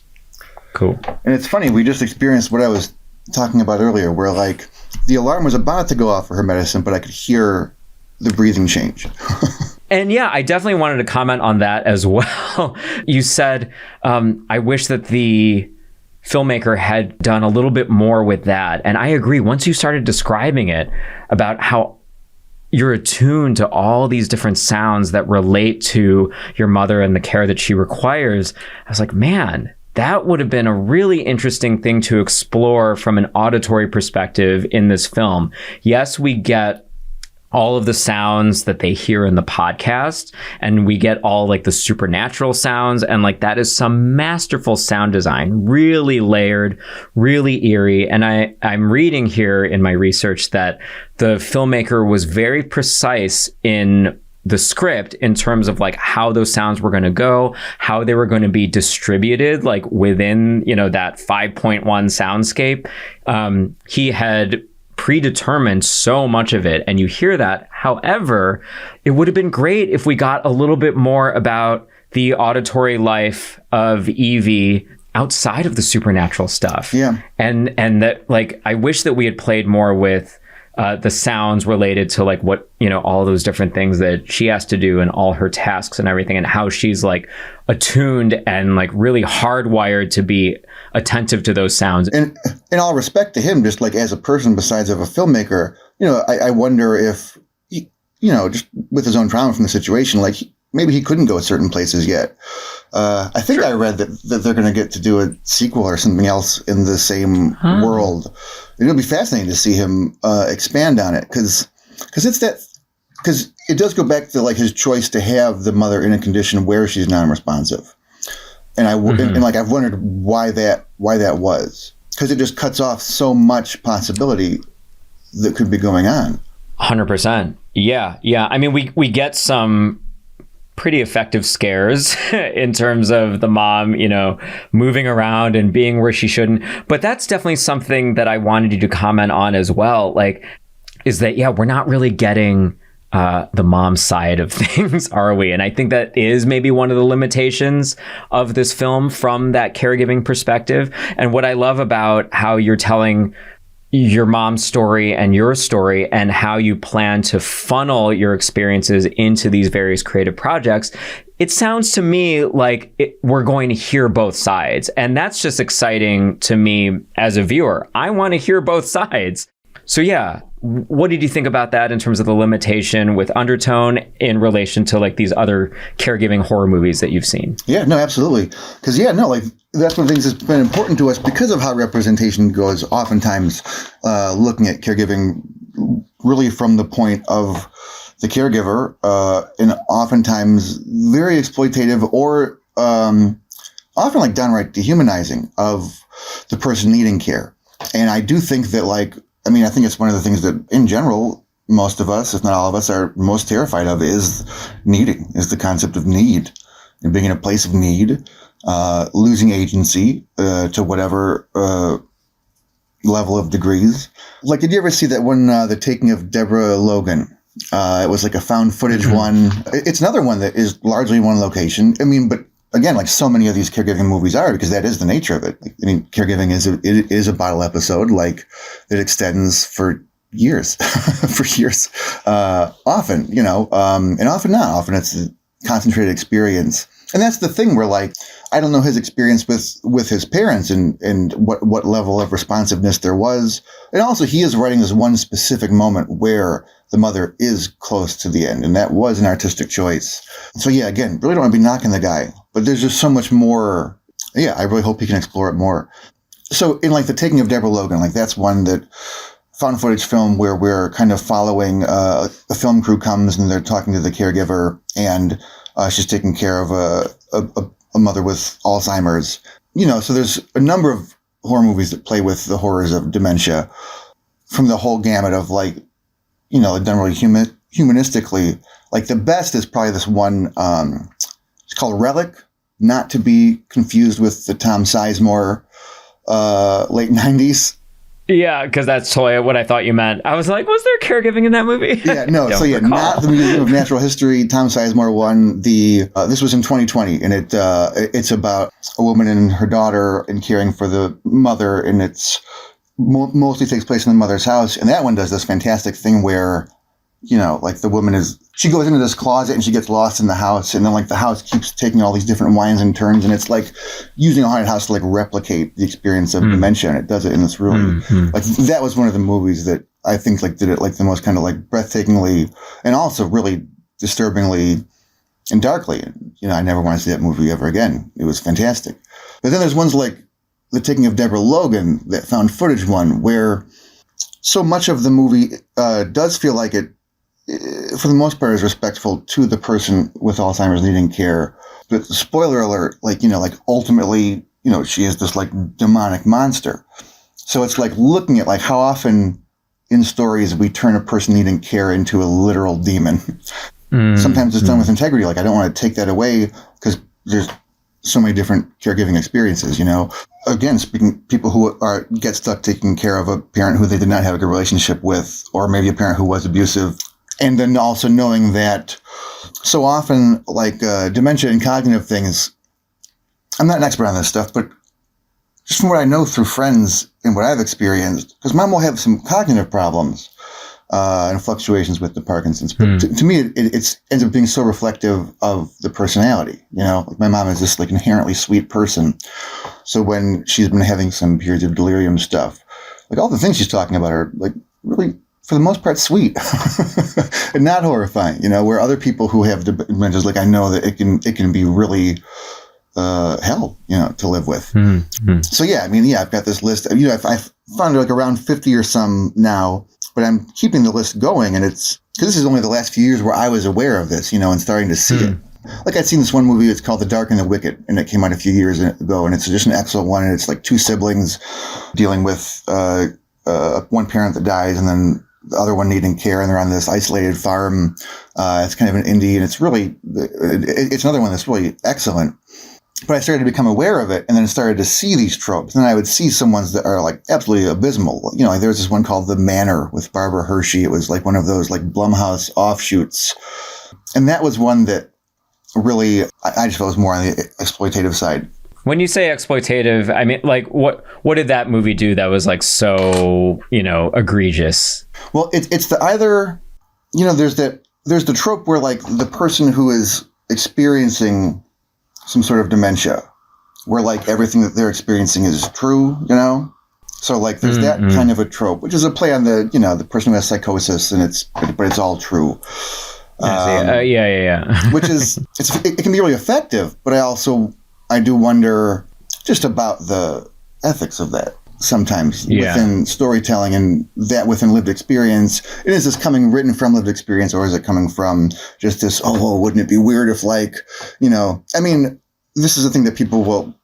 Cool. And it's funny, we just experienced what I was talking about earlier, where, like, the alarm was about to go off for her medicine, but I could hear the breathing change. And yeah, I definitely wanted to comment on that as well. You said, I wish that the filmmaker had done a little bit more with that. And I agree. Once you started describing it, about how you're attuned to all these different sounds that relate to your mother and the care that she requires, I was like, man, that would have been a really interesting thing to explore from an auditory perspective in this film. Yes, we get all of the sounds that they hear in the podcast, and we get all like the supernatural sounds, and like that is some masterful sound design, really layered, really eerie. And I'm reading here in my research that the filmmaker was very precise in the script in terms of like how those sounds were going to go, how they were going to be distributed, like within, that 5.1 soundscape. He had predetermined so much of it, and you hear that. However, it would have been great if we got a little bit more about the auditory life of Evie outside of the supernatural stuff. Yeah. And that, like, I wish that we had played more with the sounds related to like what, all those different things that she has to do and all her tasks and everything, and how she's like attuned and like really hardwired to be attentive to those sounds. And in all respect to him, just like as a person, besides of a filmmaker, I wonder if, just with his own trauma from the situation, like maybe he couldn't go to certain places yet. I think I read that they're going to get to do a sequel or something else in the same world. It'll be fascinating to see him expand on it because it does go back to like his choice to have the mother in a condition where she's non-responsive, and I've wondered why that was, because it just cuts off so much possibility that could be going on. 100%. Yeah. I mean, we get some pretty effective scares in terms of the mom, moving around and being where she shouldn't. But that's definitely something that I wanted you to comment on as well. Like, is that, we're not really getting the mom side of things, are we? And I think that is maybe one of the limitations of this film from that caregiving perspective. And what I love about how you're telling your mom's story and your story and how you plan to funnel your experiences into these various creative projects, it sounds to me like we're going to hear both sides. And that's just exciting to me as a viewer. I want to hear both sides. So what did you think about that in terms of the limitation with Undertone in relation to like these other caregiving horror movies that you've seen? Yeah, no, absolutely. Because that's one of the things that's been important to us because of how representation goes. Oftentimes, looking at caregiving really from the point of the caregiver, and oftentimes very exploitative or often like downright dehumanizing of the person needing care. And I do think that I think it's one of the things that in general, most of us, if not all of us, are most terrified of is the concept of need and being in a place of need, losing agency to whatever level of degrees. Like, did you ever see that one, The Taking of Deborah Logan? It was like a found footage one. It's another one that is largely one location. I mean, but again, like so many of these caregiving movies are, because that is the nature of it. I mean, caregiving is a bottle episode, like it extends for years, often, and often not. Often it's a concentrated experience. And that's the thing where I don't know his experience with his parents and what level of responsiveness there was. And also he is writing this one specific moment where the mother is close to the end. And that was an artistic choice. So again, really don't want to be knocking the guy, but there's just so much more. Yeah, I really hope he can explore it more. So in The Taking of Deborah Logan, that's one that found footage film where we're kind of following a film crew comes and they're talking to the caregiver and she's taking care of a mother with Alzheimer's. So there's a number of horror movies that play with the horrors of dementia from the whole gamut of done really humanistically. The best is probably this one, it's called Relic, not to be confused with the Tom Sizemore late 90s. Yeah, because that's totally what I thought you meant. I was like, was there caregiving in that movie? Yeah, no. Not the Museum of Natural History, Tom Sizemore one. This was in 2020, and it's about a woman and her daughter and caring for the mother, and it's mostly takes place in the mother's house. And that one does this fantastic thing where, the woman she goes into this closet and she gets lost in the house, and then the house keeps taking all these different winds and turns, and it's using a haunted house to replicate the experience of dementia, and it does it in this really that was one of the movies that I think did it the most kind of breathtakingly and also really disturbingly and darkly. I never want to see that movie ever again. It was fantastic. But then there's ones like The Taking of Deborah Logan, that found footage one, where so much of the movie does feel like it, for the most part, is respectful to the person with Alzheimer's needing care. But spoiler alert, ultimately, she is this demonic monster. So it's looking at how often in stories we turn a person needing care into a literal demon. Sometimes it's done with integrity. I don't want to take that away because there's so many different caregiving experiences, Again, speaking people who get stuck taking care of a parent who they did not have a good relationship with, or maybe a parent who was abusive. And then also knowing that so often, dementia and cognitive things, I'm not an expert on this stuff, but just from what I know through friends and what I've experienced, because mom will have some cognitive problems, and fluctuations with the Parkinson's. But to me, it ends up being so reflective of the personality. Like my mom is this like inherently sweet person. So when she's been having some periods of delirium stuff, like all the things she's talking about are like really, for the most part, sweet and not horrifying. Where other people who have dementias, like I know that it can be really hell, to live with. So yeah, I've got this list. I found like around 50 or some now, but I'm keeping the list going, and it's because this is only the last few years where I was aware of this, and starting to see it. Like I'd seen this one movie, it's called The Dark and the Wicked, and it came out a few years ago, and it's just an excellent one, and it's like two siblings dealing with one parent that dies, and then the other one needing care, and they're on this isolated farm. It's kind of an indie, and it's really, it's another one that's really excellent. But I started to become aware of it, and then started to see these tropes. And then I would see some ones that are like absolutely abysmal. Like there was this one called The Manor with Barbara Hershey. It was like one of those like Blumhouse offshoots. And that was one that really, I just felt was more on the exploitative side. When you say exploitative, I mean, like what did that movie do that was like so, egregious? Well, it's the either, there's the trope where like the person who is experiencing some sort of dementia, where like everything that they're experiencing is true, So like there's that kind of a trope, which is a play on the, the person who has psychosis, and but it's all true. Yeah. Which is, it can be really effective, but I do wonder just about the ethics of that sometimes within storytelling, and that within lived experience. And is this coming written from lived experience, or is it coming from just this, wouldn't it be weird if like, this is a thing that people will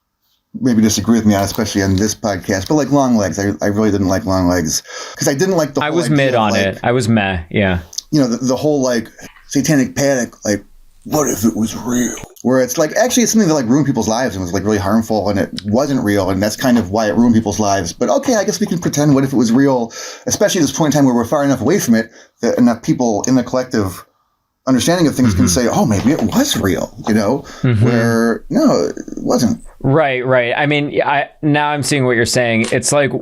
maybe disagree with me on, especially on this podcast, but like Long Legs, I really didn't like Long Legs because I didn't like the whole I was mid on it. I was meh. Yeah. The whole like satanic panic, like, what if it was real? Where it's like, actually, it's something that like ruined people's lives and was like really harmful, and it wasn't real, and that's kind of why it ruined people's lives. But okay, I guess we can pretend what if it was real, especially at this point in time where we're far enough away from it that enough people in the collective understanding of things can say, maybe it was real, where no, it wasn't. Right. Now I'm seeing what you're saying. It's like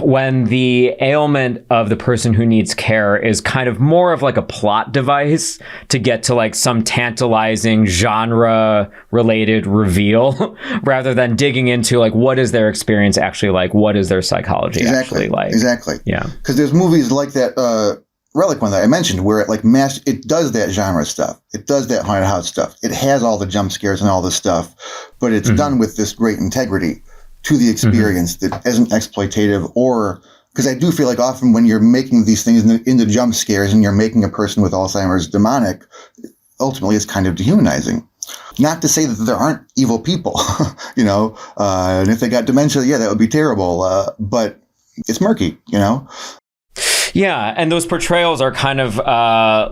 when the ailment of the person who needs care is kind of more of like a plot device to get to like some tantalizing genre related reveal rather than digging into like what is their experience actually like, what is their psychology actually like. Exactly. Yeah. Because there's movies like that Relic one that I mentioned where it like it does that genre stuff. It does that haunted house stuff. It has all the jump scares and all this stuff, but it's done with this great integrity to the experience that isn't exploitative, or because I do feel like often when you're making these things into jump scares and you're making a person with Alzheimer's demonic, ultimately it's kind of dehumanizing. Not to say that there aren't evil people, and if they got dementia, that would be terrible. But it's murky, Yeah, and those portrayals are kind of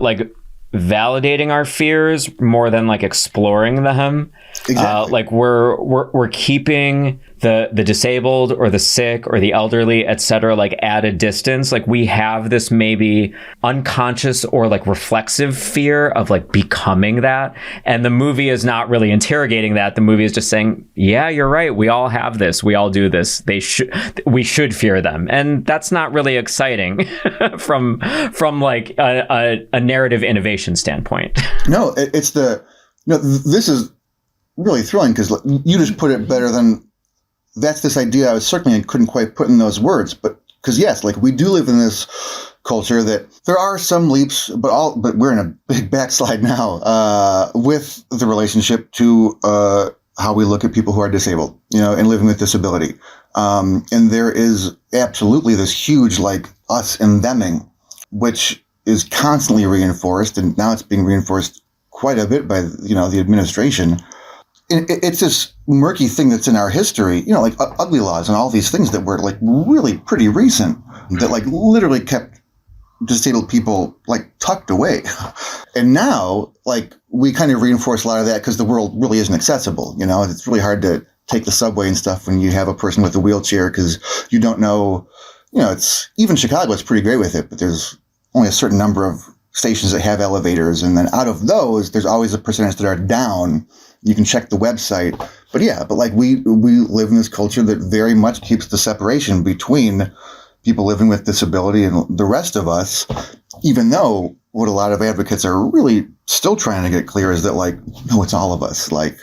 like validating our fears more than like exploring them. Exactly. Like we're keeping the disabled or the sick or the elderly, etc., like at a distance. Like we have this maybe unconscious or like reflexive fear of like becoming that, and the movie is not really interrogating that. The movie is just saying, yeah, you're right, we all have this, we all do this, we should fear them, and that's not really exciting from like a narrative innovation standpoint. No, it's this is really thrilling because you just put it better than. That's this idea I certainly couldn't quite put in those words, but because yes, like we do live in this culture that there are some leaps, but we're in a big backslide now with the relationship to how we look at people who are disabled, and living with disability. And there is absolutely this huge like us and theming, which is constantly reinforced, and now it's being reinforced quite a bit by the administration. It's this murky thing that's in our history, like ugly laws and all these things that were like really pretty recent that like literally kept disabled people like tucked away. And now like we kind of reinforce a lot of that because the world really isn't accessible. It's really hard to take the subway and stuff when you have a person with a wheelchair because you don't know, it's even Chicago is pretty great with it, but there's only a certain number of stations that have elevators. And then out of those, there's always a percentage that are down. You can check the website, but like we live in this culture that very much keeps the separation between people living with disability and the rest of us. Even though what a lot of advocates are really still trying to get clear is that, like, no, it's all of us. Like,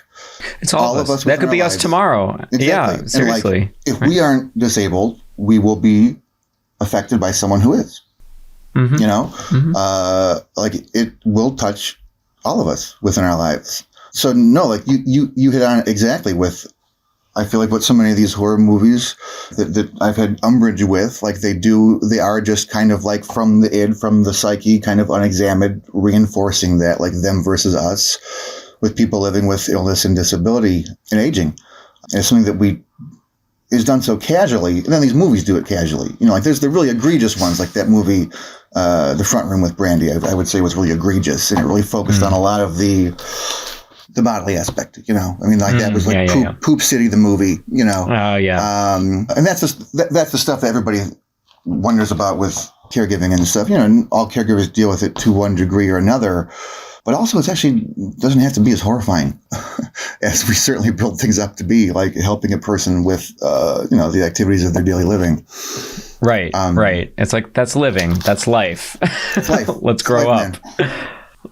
it's all of us. That could be us tomorrow. Exactly. Yeah, seriously. And, like, if we aren't disabled, we will be affected by someone who is. Mm-hmm. You know, Mm-hmm. like, it will touch all of us within our lives. So no, like you hit on it exactly with, I feel like what so many of these horror movies that I've had umbrage with, like they are just kind of like from the psyche, kind of unexamined, reinforcing that, like, them versus us, with people living with illness and disability and aging. And it's something that is done so casually, and then these movies do it casually. You know, like there's the really egregious ones, like that movie, The Front Room with Brandy, I would say was really egregious, and it really focused on a lot of the bodily aspect, you know. I mean, like that was like Poop City, the movie, you know. Oh, yeah. And that's the stuff that everybody wonders about with caregiving and stuff. You know, all caregivers deal with it to one degree or another. But also, it actually doesn't have to be as horrifying as we certainly build things up to be, like helping a person with, you know, the activities of their daily living. Right, right. It's like, that's living. That's life. It's life. Let's grow up.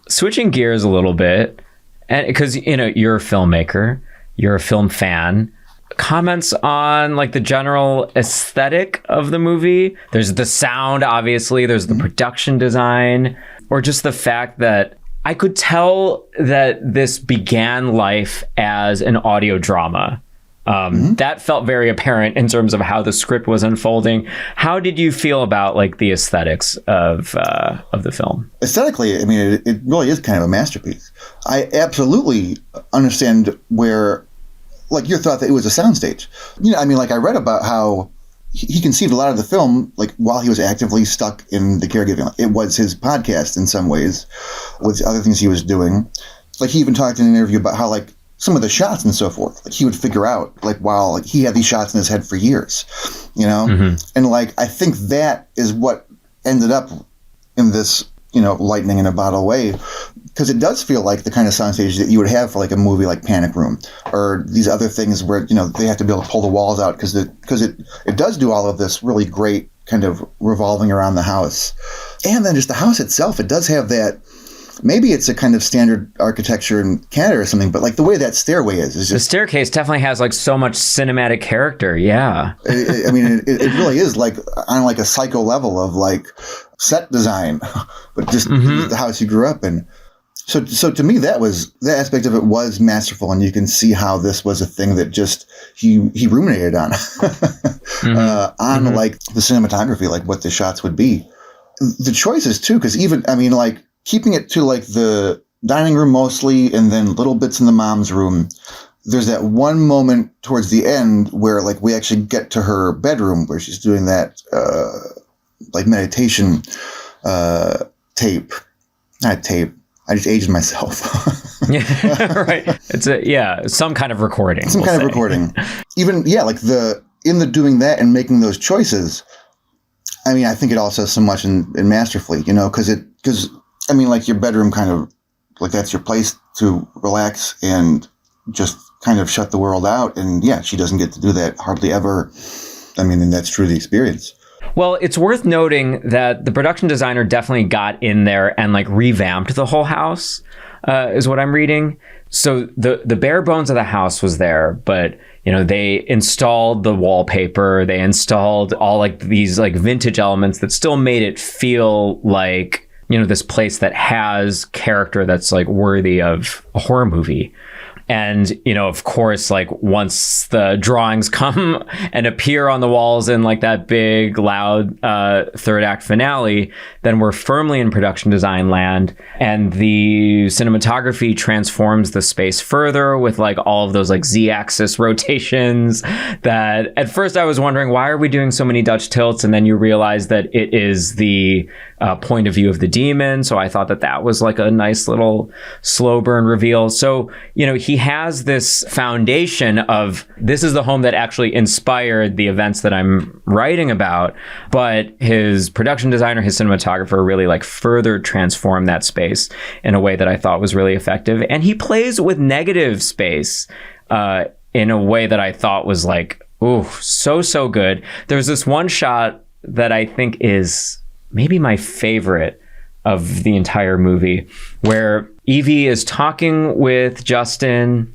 Switching gears a little bit, and because, you know, you're a filmmaker, you're a film fan. Comments on, like, the general aesthetic of the movie? There's the sound, obviously. There's the production design, or just the fact that I could tell that this began life as an audio drama. That felt very apparent in terms of how the script was unfolding. How did you feel about, like, the aesthetics of the film? Aesthetically, I mean, it really is kind of a masterpiece. I absolutely understand where, like, your thought that it was a soundstage. You know, I mean, like, I read about how he conceived a lot of the film, like, while he was actively stuck in the caregiving. It was his podcast in some ways, with other things he was doing. Like, he even talked in an interview about how, like, some of the shots and so forth, like, he would figure out, like, while, like, he had these shots in his head for years, you know? Mm-hmm. And, like, I think that is what ended up in this, you know, lightning in a bottle way, because it does feel like the kind of soundstage that you would have for, like, a movie like Panic Room, or these other things where, you know, they have to be able to pull the walls out, because it does do all of this really great kind of revolving around the house. And then just the house itself, it does have that, maybe it's a kind of standard architecture in Canada or something, but, like, the way that stairway is just... The staircase definitely has, like, so much cinematic character, yeah. I mean, it really is, like, on, like, a psycho level of, like, set design, but just the house you grew up in. So to me, that aspect of it was masterful, and you can see how this was a thing that just he ruminated on, like, the cinematography, like what the shots would be, the choices too, because even, I mean, like, keeping it to, like, the dining room mostly, and then little bits in the mom's room. There's that one moment towards the end where, like, we actually get to her bedroom where she's doing that like meditation tape. Not tape. I just aged myself. Yeah, right. It's some kind of recording. Some kind of recording. Even, like, in the doing that and making those choices, I mean, I think it all says so much in masterfully, you know, because I mean, like, your bedroom kind of, like, that's your place to relax and just kind of shut the world out. And yeah, she doesn't get to do that hardly ever. I mean, and that's true of the experience. Well, it's worth noting that the production designer definitely got in there and, like, revamped the whole house, is what I'm reading. So the bare bones of the house was there, but, you know, they installed the wallpaper, they installed all, like, these, like, vintage elements that still made it feel like, you know, this place that has character that's, like, worthy of a horror movie. And, you know, of course, like, once the drawings come and appear on the walls in, like, that big, loud third act finale, then we're firmly in production design land. And the cinematography transforms the space further with, like, all of those, like, Z-axis rotations that at first I was wondering, why are we doing so many Dutch tilts? And then you realize that it is the point of view of the demon. So I thought that was, like, a nice little slow burn reveal. So, you know, he has this foundation of, this is the home that actually inspired the events that I'm writing about, but his production designer, his cinematographer really, like, further transformed that space in a way that I thought was really effective. And he plays with negative space in a way that I thought was, like, ooh, so good. There's this one shot that I think is maybe my favorite of the entire movie, where Evie is talking with Justin,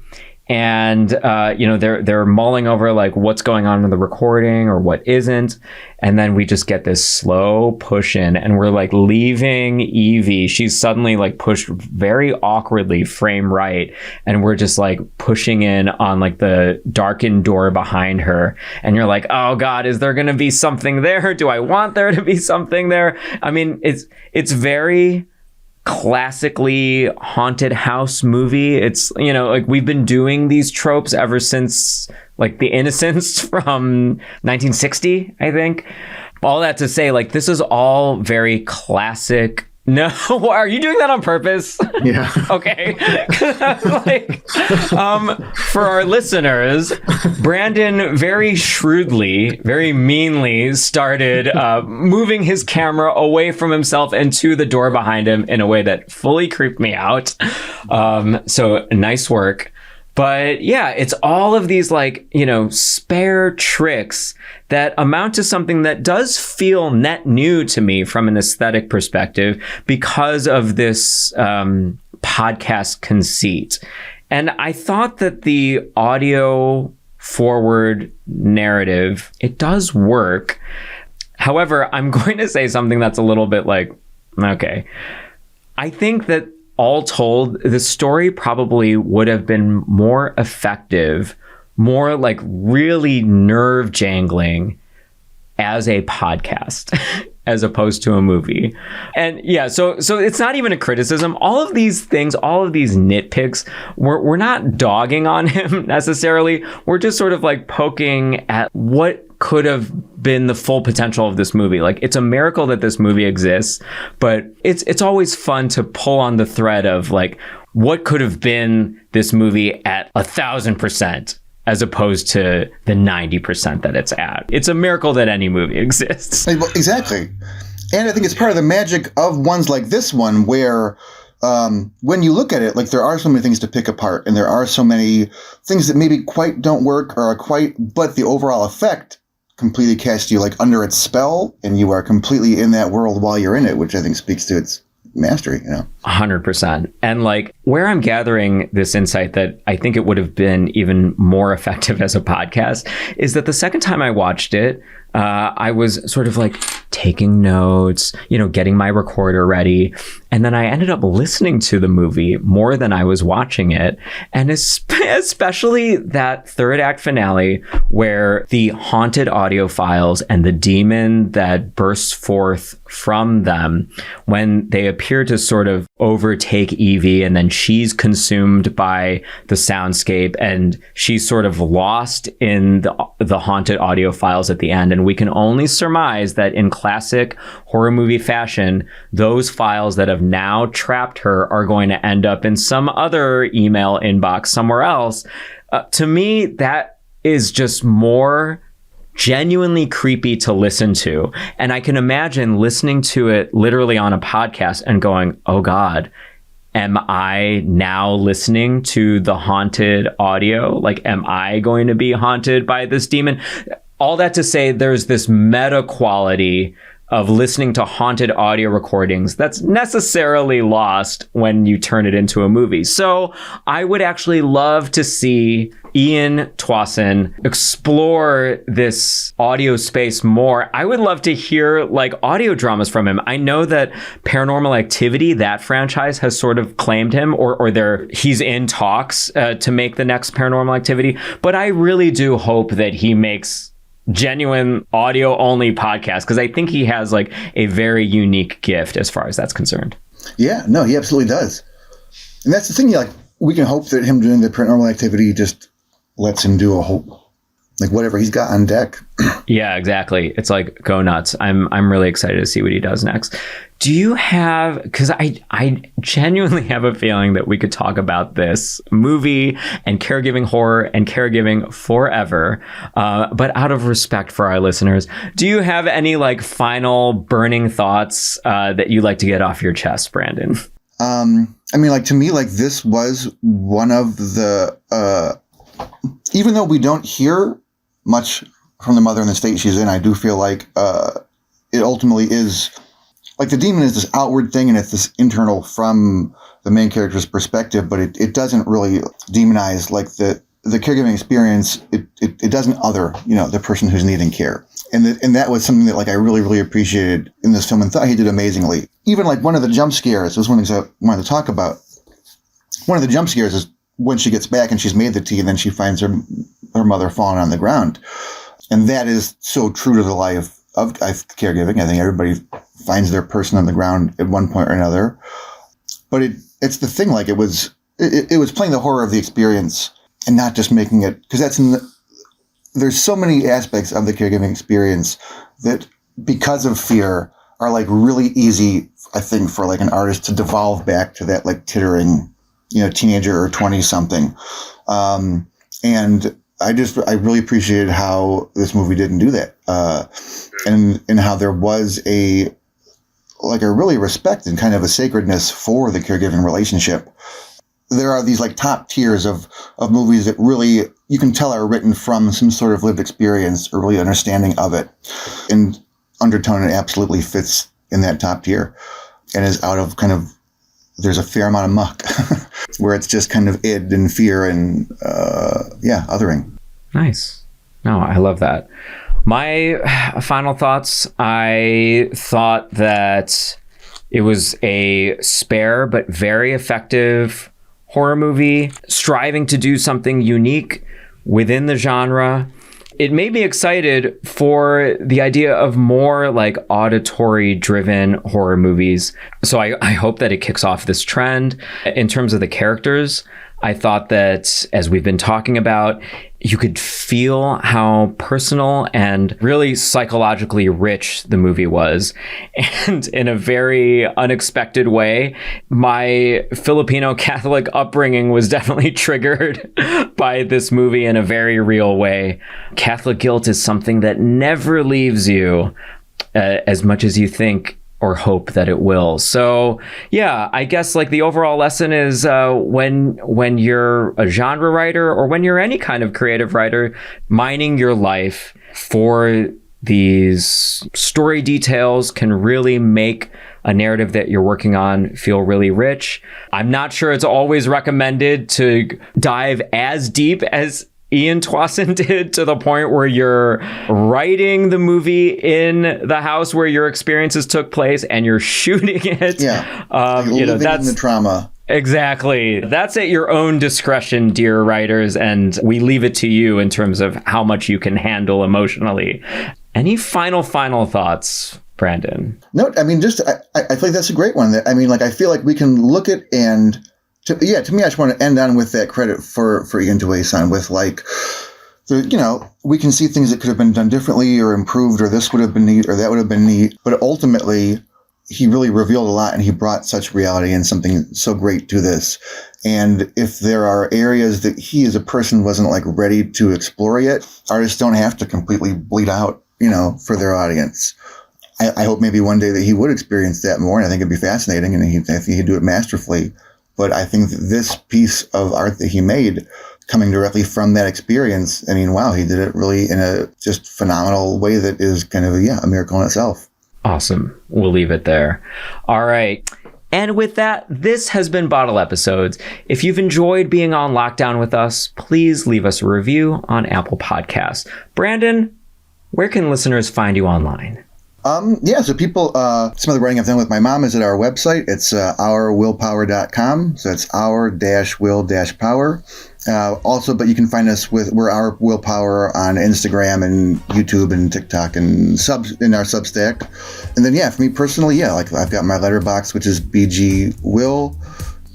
and they're mulling over like what's going on in the recording or what isn't, and then we just get this slow push in, and we're like leaving Evie. She's suddenly like pushed very awkwardly frame right, and we're just like pushing in on like the darkened door behind her, and you're like, oh God, is there gonna be something there? Do I want there to be something there? I mean, it's very classically haunted house movie. It's, like we've been doing these tropes ever since like The Innocents from 1960, I think. All that to say, like, this is all very classic. No, are you doing that on purpose? Yeah. Okay. For our listeners, Brandon very shrewdly, very meanly started moving his camera away from himself and to the door behind him in a way that fully creeped me out. So nice work. But yeah, it's all of these spare tricks that amount to something that does feel net new to me from an aesthetic perspective because of this podcast conceit. And I thought that the audio forward narrative, it does work. However, I'm going to say something that's a little bit okay. I think that all told, the story probably would have been more effective, more like really nerve jangling as a podcast as opposed to a movie. And yeah, so it's not even a criticism. All of these things, all of these nitpicks, we're not dogging on him necessarily. We're just sort of like poking at what could have been the full potential of this movie. Like, it's a miracle that this movie exists, but it's always fun to pull on the thread of like what could have been this movie at 1,000% as opposed to the 90% that it's at. It's a miracle that any movie exists. Exactly. And I think it's part of the magic of ones like this one where when you look at it, like, there are so many things to pick apart, and there are so many things that maybe quite don't work or are quite, but the overall effect completely casts you like under its spell, and you are completely in that world while you're in it, which I think speaks to its mastery, 100%. And like, where I'm gathering this insight that I think it would have been even more effective as a podcast is that the second time I watched it, I was sort of like taking notes, getting my recorder ready. And then I ended up listening to the movie more than I was watching it. And especially that third act finale where the haunted audio files and the demon that bursts forth from them, when they appear to sort of overtake Evie, and then she's consumed by the soundscape and she's sort of lost in the haunted audio files at the end. And we can only surmise that in classic horror movie fashion, those files that have now trapped her are going to end up in some other email inbox somewhere else. To me, that is just more genuinely creepy to listen to. And I can imagine listening to it literally on a podcast and going, oh God, am I now listening to the haunted audio? Like, am I going to be haunted by this demon? All that to say, there's this meta quality of listening to haunted audio recordings that's necessarily lost when you turn it into a movie. So I would actually love to see Ian Twasson explore this audio space more. I would love to hear like audio dramas from him. I know that Paranormal Activity, that franchise, has sort of claimed him, or he's in talks to make the next Paranormal Activity. But I really do hope that he makes genuine audio only podcast, because I think he has like a very unique gift as far as that's concerned. Yeah, no, he absolutely does. And that's the thing, like, we can hope that him doing the Paranormal Activity just lets him do a whole, like, whatever he's got on deck. Yeah, exactly. It's like, go nuts. I'm really excited to see what he does next. Do you have, because I genuinely have a feeling that we could talk about this movie and caregiving horror and caregiving forever, but out of respect for our listeners, do you have any like final burning thoughts that you'd like to get off your chest, Brandon? I mean, like, to me, like, this was one of the, even though we don't hear much from the mother in the state she's in, I do feel like it ultimately is like the demon is this outward thing and it's this internal from the main character's perspective, but it doesn't really demonize like the caregiving experience. It doesn't other, the person who's needing care. And that was something that like I really, really appreciated in this film and thought he did amazingly. Even like one of the jump scares was one of the things I wanted to talk about. One of the jump scares is when she gets back and she's made the tea and then she finds her mother falling on the ground. And that is so true to the life of caregiving. I think everybody finds their person on the ground at one point or another. But it's the thing, like it was playing the horror of the experience and not just making it, because there's so many aspects of the caregiving experience that because of fear are like really easy, I think, for like an artist to devolve back to that like tittering, teenager or 20 something. And I really appreciated how this movie didn't do that. And how there was a really respect and kind of a sacredness for the caregiving relationship. There are these like top tiers of movies that really, you can tell are written from some sort of lived experience or really understanding of it. And Undertone absolutely fits in that top tier and is out of there's a fair amount of muck where it's just kind of id and fear and, othering. Nice. No, I love that. My final thoughts, I thought that it was a spare but very effective horror movie, striving to do something unique within the genre. It made me excited for the idea of more like auditory driven horror movies. So I hope that it kicks off this trend. In terms of the characters, I thought that, as we've been talking about, you could feel how personal and really psychologically rich the movie was. And in a very unexpected way, my Filipino Catholic upbringing was definitely triggered by this movie in a very real way. Catholic guilt is something that never leaves you as much as you think or hope that it will. So yeah, I guess like the overall lesson is when you're a genre writer or when you're any kind of creative writer, mining your life for these story details can really make a narrative that you're working on feel really rich. I'm not sure it's always recommended to dive as deep as Ian Twasson did, to the point where you're writing the movie in the house where your experiences took place and you're shooting it. Yeah. That's the trauma. Exactly. That's at your own discretion, dear writers, and we leave it to you in terms of how much you can handle emotionally. Any final thoughts, Brandon? No, I mean, I feel like that's a great one. I feel like we can look at and to me, I just want to end on with that credit for Ian Twasson with we can see things that could have been done differently or improved, or this would have been neat or that would have been neat. But ultimately, he really revealed a lot and he brought such reality and something so great to this. And if there are areas that he as a person wasn't like ready to explore yet, artists don't have to completely bleed out, for their audience. I hope maybe one day that he would experience that more. And I think it'd be fascinating and I think he'd do it masterfully. But I think that this piece of art that he made, coming directly from that experience, I mean, wow, he did it really in a just phenomenal way that is kind of, a miracle in itself. Awesome. We'll leave it there. All right. And with that, this has been Bottle Episodes. If you've enjoyed being on lockdown with us, please leave us a review on Apple Podcasts. Brandon, where can listeners find you online? So people, some of the writing I've done with my mom is at our website. It's ourwillpower.com. So it's our-will-power. Also, but you can find us we're Our Willpower on Instagram and YouTube and TikTok and in our Substack. And then, for me personally, I've got my letterbox, which is BG Will.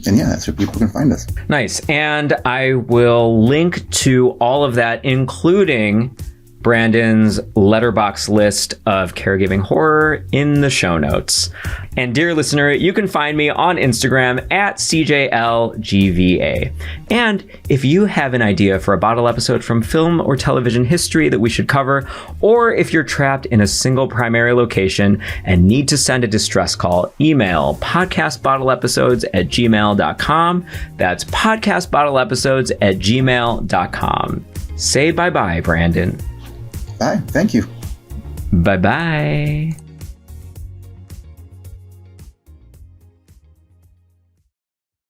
And that's where people can find us. Nice. And I will link to all of that, including Brandon's letterbox list of caregiving horror, in the show notes. And dear listener, you can find me on Instagram at CJLGVA. And if you have an idea for a bottle episode from film or television history that we should cover, or if you're trapped in a single primary location and need to send a distress call, email podcastbottleepisodes@gmail.com. That's podcastbottleepisodes@gmail.com. Say bye-bye, Brandon. Bye. Thank you. Bye-bye.